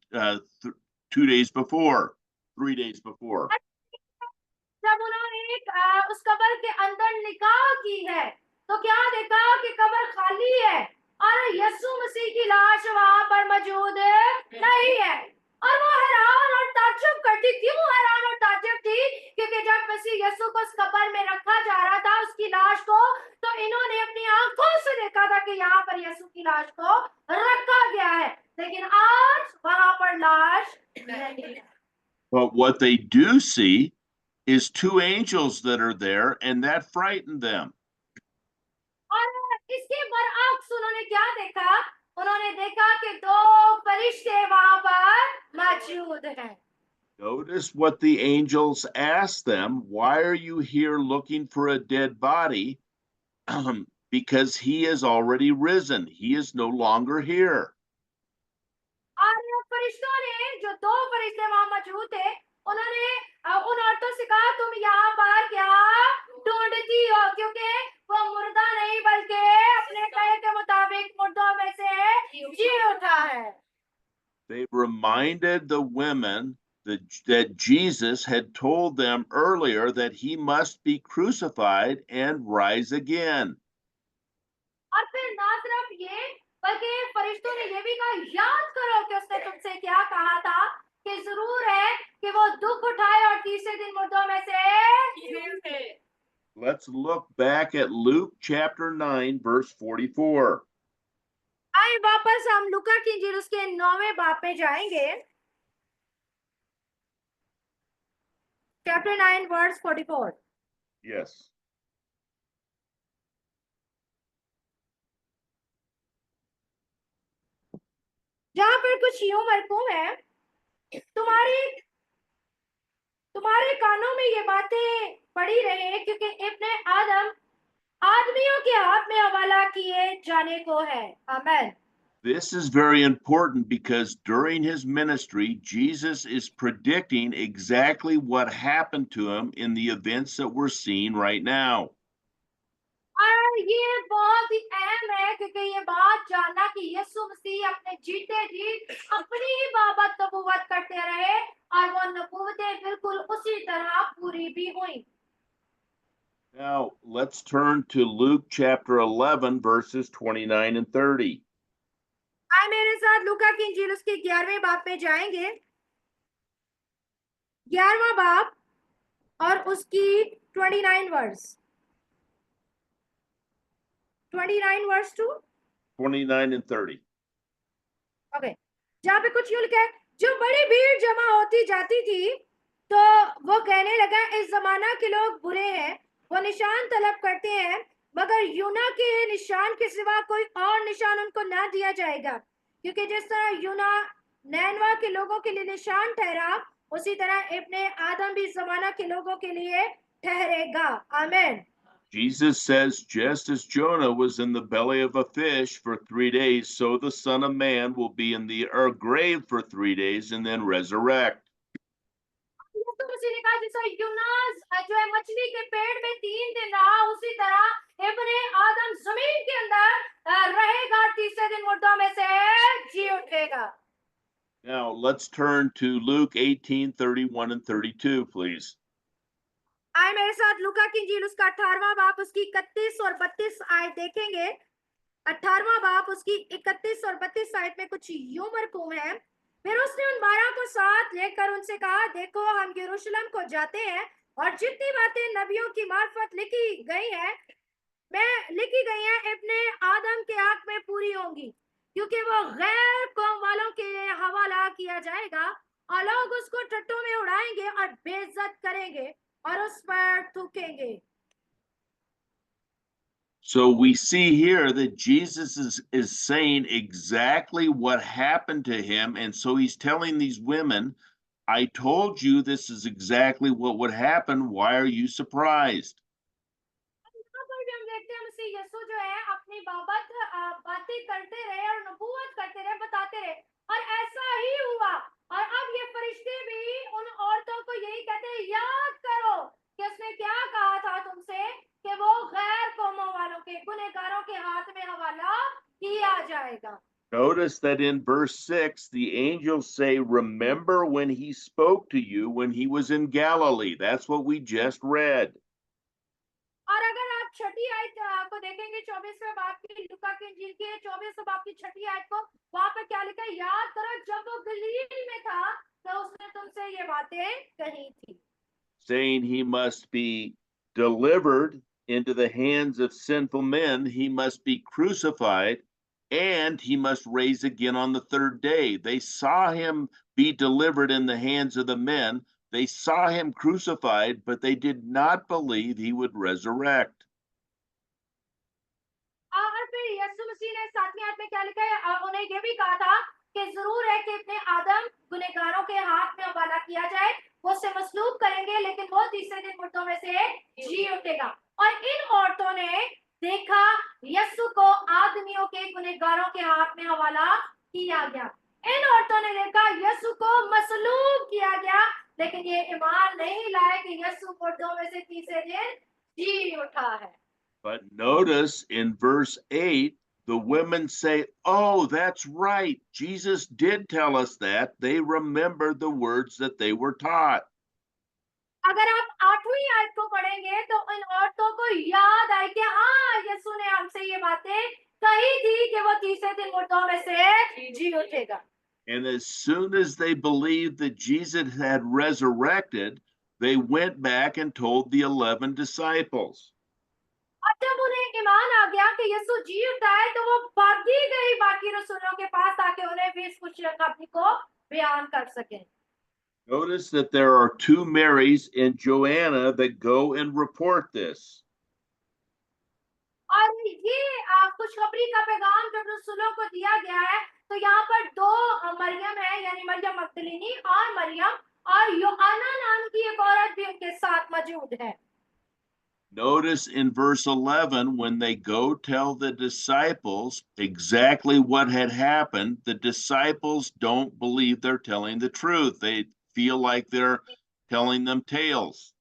2 days before, 3 days before. जब उन्होंने उस कब्र के अंदर निगाह की है तो क्या देखा कि कब्र खाली है और यीशु मसीह की लाश वहां पर मौजूद नहीं है। और वो हैरान और ताज्जुब करती, क्यों हैरान और ताज्जुब थी? क्योंकि जब मसीह यीशु को उस कब्र में रखा जा रहा था उसकी लाश को, तो इन्होंने अपनी आंखों से देखा था कि यहाँ पर यीशु की लाश को रखा गया है, लेकिन आज वहां पर लाश नहीं है। But what they do see is two angels that are there, and that frightened them. और इसके बरअक्स उन्होंने क्या देखा? उन्होंने देखा कि दो फरिश्ते वहां पर मौजूद हैं। Notice what the angels asked them. Why are you here looking for a dead body? Because he is already risen. He is no longer here. और फरिश्तों ने, जो दो फरिश्ते वहां मौजूद थे, उन्होंने उन औरतों से कहा तुम यहाँ पर क्या ढूंढती हो, क्योंकि वो मुर्दा नहीं बल्कि अपने कहे के मुताबिक मुर्दों में से जी उठा है। They reminded the women that Jesus had told them earlier that he must be crucified and rise again. और फिर ना सिर्फ ये, बल्कि फरिश्तों ने ये भी कहा याद करो कि उसने तुमसे क्या कहा था कि जरूर है कि वो दुख उठाए और तीसरे दिन मुर्दों में से जी उठे। Let's look back at Luke chapter 9, verse 44. आए वापस हम लूका की इंजील उसके 9वें बाब में जाएंगे। Chapter 9 verse 44। Yes. जहां पर कुछ यूं मरकूम है, तुम्हारी तुम्हारे कानों में ये बातें पड़ी रहे, क्योंकि इब्ने आदम आदमियों के हाथ में हवाला किए जाने को है। आमीन। This is very important because during his ministry, Jesus is predicting exactly what happened to him in the events that we're seeing right now. और ये बहुत ही अहम है, क्योंकि ये बात जानना कि यीशु मसीह अपने जीते जी अपनी ही बाबत नबूवत करते रहे और वो नबूवतें बिल्कुल उसी तरह पूरी भी हुई। Now, let's turn to Luke chapter 11, verses 29 and 30. आए मेरे साथ लूका की इंजील उसके 11वें बाब में जाएंगे। 11वां बाब और उसकी 29 वर्स। 29 verse 2. 29 and 30. ओके, जहाँ पे कुछ यूं लिखा है, जो बड़ी भीड़ जमा होती जाती थी तो वो कहने लगा, इस जमाना के लोग बुरे हैं, वो निशान तलब करते हैं, मगर यूना के निशान के सिवा कोई और निशान उनको ना दिया जाएगा, क्योंकि जिस तरह यूना नैनवा के लोगों के लिए निशान ठहरा, उसी तरह इब्ने आदम भी जमाना के लोगों के लिए ठहरेगा. आमीन. Jesus says, just as Jonah was in the belly of a fish for 3 days, so the Son of Man will be in the grave for 3 days and then resurrect. यीशु मसीह ने कहा, जैसा यूनास जो है मछली के पेट में 3 दिन रहा, उसी तरह इब्ने आदम जमीन के अंदर रहेगा, तीसरे दिन मुर्दों में से जी उठेगा. Now let's turn to Luke 18:31 and 32, please. आए मेरे साथ लूका की इंजील उसका 18वां बाब उसकी 31 और 32 आयत देखेंगे. 18वां बाब उसकी 31 और 32 आयत में कुछ यूं मरकूम है. फिर उसने उन 12 को साथ लेकर उनसे कहा, देखो हम यरूशलेम को जाते हैं, और जितनी बातें नबियों की मार्फत लिखी गई हैं इब्ने आदम के हक में पूरी होंगी, क्योंकि वो गैर कौम वालों के हवाला किया जाएगा, और लोग उसको टट्टों में उड़ाएंगे और बेइज्जत करेंगे और उस पर थूकेंगे. So we see here that Jesus is saying exactly what happened to him. And so he's telling these women, I told you this is exactly what would happen. Why are you surprised? यहाँ पर भी हम देखते हैं मसीह यीशु जो है अपनी बाबत बातें करते रहे और नबूवत करते रहे, बताते रहे, और ऐसा ही हुआ. और अब ये फरिश्ते भी उन औरतों को यही कहते हैं, याद करो कि उसने क्या कहा था तुमसे, कि वो गैर कौमों वालों के गुनहगारों के हाथ में हवाला किया जाएगा. Notice that in verse 6, the angels say, remember when he spoke to you when he was in Galilee. That's what we just read. और अगर आप छठी आयत को देखेंगे 24वें बाब की, लूका की इंजील के 24वें बाब की छठी आयत को, वहां पर क्या लिखा है, याद करो जब वो गलील में था तो उसने तुमसे ये बातें कही थी. Saying he must be delivered into the hands of sinful men, he must be crucified, and he must raise again on the third day. They saw him be delivered in the hands of the men. They saw him crucified, but they did not believe he would resurrect. और फिर यीशु मसीह ने 7वीं आयत में क्या लिखा है, उन्हें ये भी कहा था कि जरूर है कि इब्ने आदम गुनहगारों के हाथ में हवाला किया जाए, वो उसे मसलूब करेंगे, लेकिन वो तीसरे दिन मुर्दों में से जी उठेगा. और इन औरतों ने देखा यीशु को आदमियों के गुनहगारों के हाथ में हवाला किया गया. इन औरतों ने देखा यीशु को मसलूब किया गया, लेकिन ये ईमान नहीं लाए कि यीशु मुर्दों में से तीसरे दिन जी उठा है. But notice in verse 8, the women say, oh, that's right. Jesus did tell us that. They remembered the words that they were taught. अगर आप 8वीं आयत को पढ़ेंगे तो इन औरतों को याद आए कि हाँ, यीशु ने हमसे ये बातें कही थी कि वो तीसरे दिन मुर्दों में से जी उठेगा. And as soon as they believed that Jesus had resurrected, they went back and told the 11 disciples. और जब उन्हें ईमान आ गया कि यीशु जी उठा है, तो वो भागी गई बाकी रसूलों के पास, ताकि उन्हें भी इस खुशखबरी को बयान कर सकें. Notice that there are 2 Marys in Joanna that go and report this. और ये खुशखबरी का पैगाम जब रसूलों को दिया गया है, तो यहाँ पर 2 मरियम है, यानी मरियम मगदलीनी और मरियम, और योहाना नाम की एक औरत भी उनके साथ मौजूद है. Notice in verse 11, when they go tell the disciples exactly what had happened, the disciples don't believe they're telling the truth. They feel like they're telling them tales.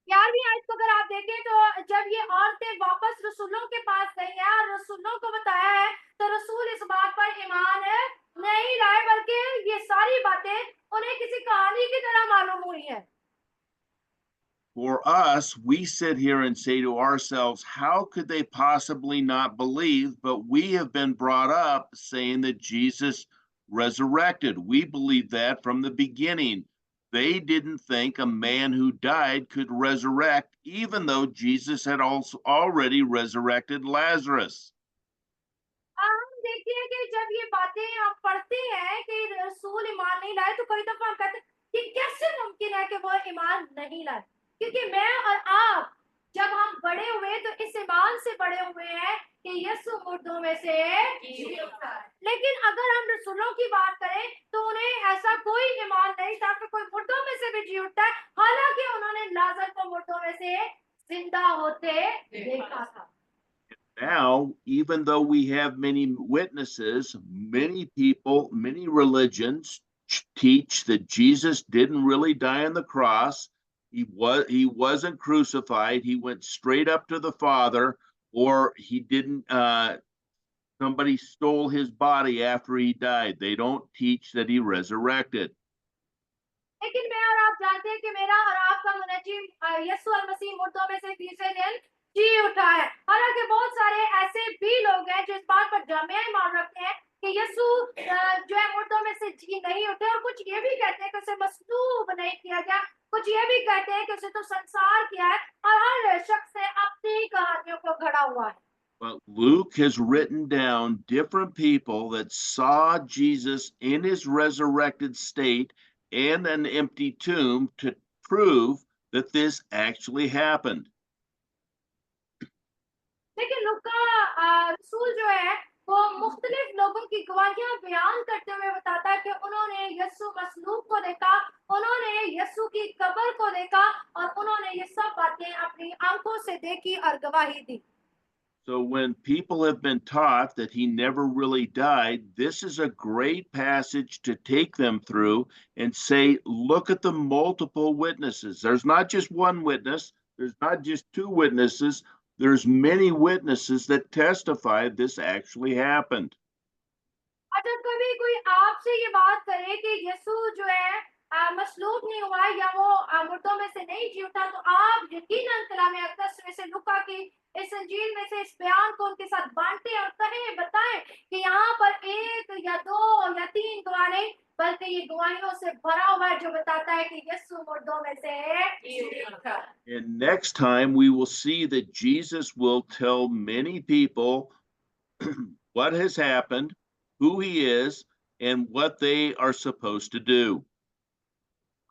11वीं आयत को अगर आप देखें तो जब ये औरतें वापस रसूलों के पास गई हैं और रसूलों को बताया है, तो रसूल इस बात पर ईमान नहीं लाए, बल्कि ये सारी बातें उन्हें किसी कहानी की तरह मालूम हुई है. For us, we sit here and say to ourselves, how could they possibly not believe? But we have been brought up saying that Jesus resurrected. We believe that from the beginning. they didn't think a man who died could resurrect, even though Jesus had also already resurrected Lazarus. हम देखते हैं कि जब ये बातें हम पढ़ते हैं कि रसूल ईमान नहीं लाए, तो कई दफा हम कहते हैं कि कैसे मुमकिन है कि वो ईमान नहीं लाए, क्योंकि मैं और आप जब हम बड़े हुए तो इस ईमान से बड़े हुए हैं कि यीशु मुर्दों में से जी उठा है। लेकिन अगर हम रसूलों की बात करें तो उन्हें ऐसा कोई ईमान नहीं था कि कोई मुर्दों में से भी जी उठता है, हालांकि उन्होंने लाजर को मुर्दों में से जिंदा होते देखा था। Now, even though we have many witnesses, many people, many religions teach that Jesus didn't really die on the cross. He wasn't crucified. He went straight up to the Father, or he didn't somebody stole his body after he died. They don't teach that he resurrected. लेकिन मैं और आप जानते हैं कि मेरा और आपका मुनज्जिम यीशु मसीह मुर्दों में से तीसरे दिन जी उठा है। हालांकि बहुत सारे ऐसे भी लोग हैं जो इस बात पर जामिया ईमान रखते हैं कि यीशु जो है मुर्दों में से जी नहीं उठे, और कुछ ये भी कहते हैं कि उसे मसलूब नहीं किया गया, कुछ ये भी कहते हैं कि उसे तो संसार किया है, और हर शख्स ने अपनी कहानियों को घड़ा हुआ है। But Luke has written down different people that saw Jesus in his resurrected state and an empty tomb to prove that this actually happened. लेकिन लूका रसूल जो है वो मुख्तलिफ लोगों की गवाहियां बयान करते हुए बताता है कि उन्होंने यीशु मसलूब को देखा, उन्होंने यीशु की कब्र को देखा, और उन्होंने ये सब बातें अपनी आंखों से देखी और गवाही दी। So when people have been taught that he never really died, this is a great passage to take them through and say, look at the multiple witnesses. There's not just one witness, there's not just two witnesses, there's many witnesses that testify this actually happened. अगर कभी कोई आपसे ये बात करे कि यीशु जो है मसलूब नहीं हुआ या वो मुर्दों में से नहीं जी उठा, तो आप यकीनन कलाम अक़दस में से लूका की इस इंजील में से इस बयान को उनके साथ बांटें और कहें, बताएं कि यहाँ पर एक या दो या तीन गवाह नहीं, बल्कि ये गवाहियों से भरा हुआ है जो बताता है कि यीशु मुर्दों में से जी उठा। And next time we will see that Jesus will tell many people what has happened, who he is, and what they are supposed to do.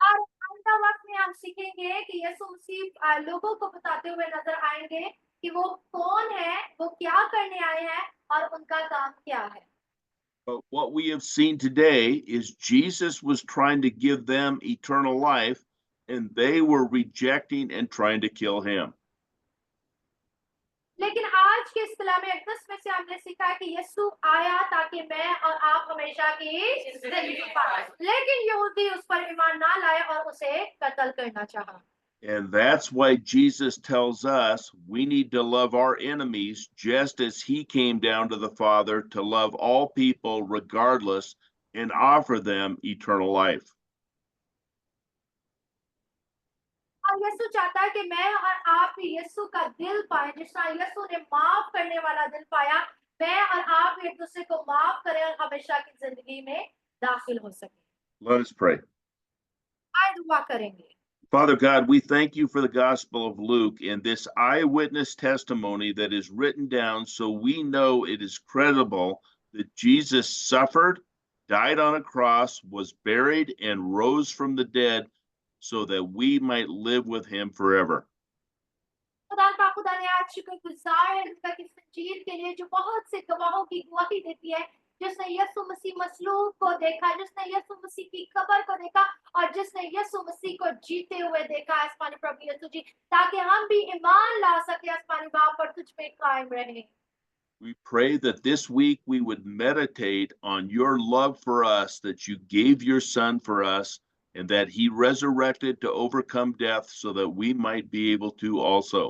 और आइंदा वक्त में हम सीखेंगे कि यीशु मसीह लोगों को बताते हुए नजर आएंगे कि वो कौन है, वो क्या करने आए हैं और उनका काम क्या है। But what we have seen today is Jesus was trying to give them eternal life, and they were rejecting and trying to kill him. लेकिन आज के इस कलाम अक़दस में से हमने सीखा है कि यीशु आया ताकि मैं और आप हमेशा की जिंदगी पाएं, लेकिन यहूदी उस पर ईमान ना लाए और उसे कत्ल करना चाहा। And that's why Jesus tells us we need to love our enemies just as he came down to the Father to love all people regardless and offer them eternal life. और यीशु चाहता है कि मैं और आप भी यीशु का दिल पाएं, जिस तरह यीशु ने माफ करने वाला दिल पाया, मैं और आप एक दूसरे को माफ करें और हमेशा की जिंदगी में दाखिल हो सके। Let us pray. आए दुआ करेंगे। Father God, we thank you for the Gospel of Luke and this eyewitness testimony that is written down so we know it is credible that Jesus suffered, died on a cross, was buried, and rose from the dead so that we might live with him forever. खुदा का खुदा ने आज शुक्रगुजार है उसका कि इंजील के लिए जो बहुत से गवाहों की गवाही देती है, जिसने यीशु मसीह मसलूब को देखा, जिसने यीशु मसीह की कब्र को देखा और जिसने यीशु मसीह को जीते हुए देखा। आसमानी प्रभु यीशु जी, ताकि हम भी ईमान ला सके आसमानी बाप पर तुझ पे कायम रहें। We pray that this week we would meditate on your love for us, that you gave your son for us, and that he resurrected to overcome death so that we might be able to also.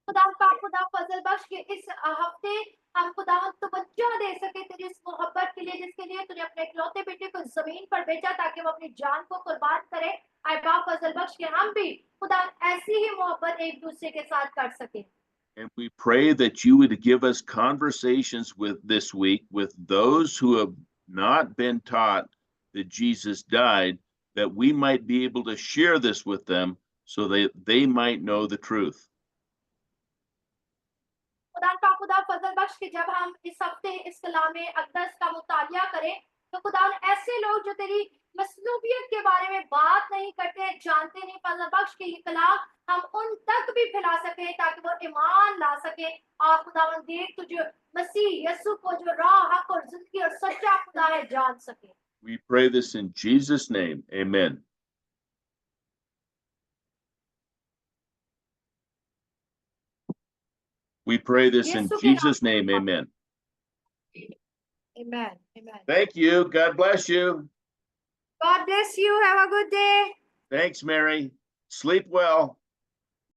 खुदा का खुदा फजल बख्श के इस हफ्ते हम खुदा तवज्जो दे सके तेरी इस मोहब्बत के लिए, जिसके लिए तूने अपने इकलौते बेटे को जमीन पर भेजा ताकि वो अपनी जान को कुर्बान करे। आए बाप फजल बख्श के हम भी खुदा ऐसी ही मोहब्बत एक दूसरे के साथ कर सके। And we pray that you would give us conversations with this week with those who have not been taught that Jesus died, that we might be able to share this with them so they might know the truth. खुदा फजल बख्श कि जब हम इस हफ्ते इस कलाम अक़दस का मुतालिया करें तो खुदा ऐसे लोग जो तेरी मसलूबियत के बारे में बात नहीं करते जानते नहीं फजल बख्श कि ये कलाम हम उन तक भी फैला सके ताकि वो ईमान ला सके और खुदा देख तुझे मसीह यीशु को जो राह हक और जिंदगी और सच्चा खुदा है जान सके. We pray this in Jesus' name. Amen. We pray this in यीशु के नाम Jesus' name. में. Amen. Amen. Amen. Thank you. God bless you. God bless you. Have a good day. Thanks, Mary. Sleep well.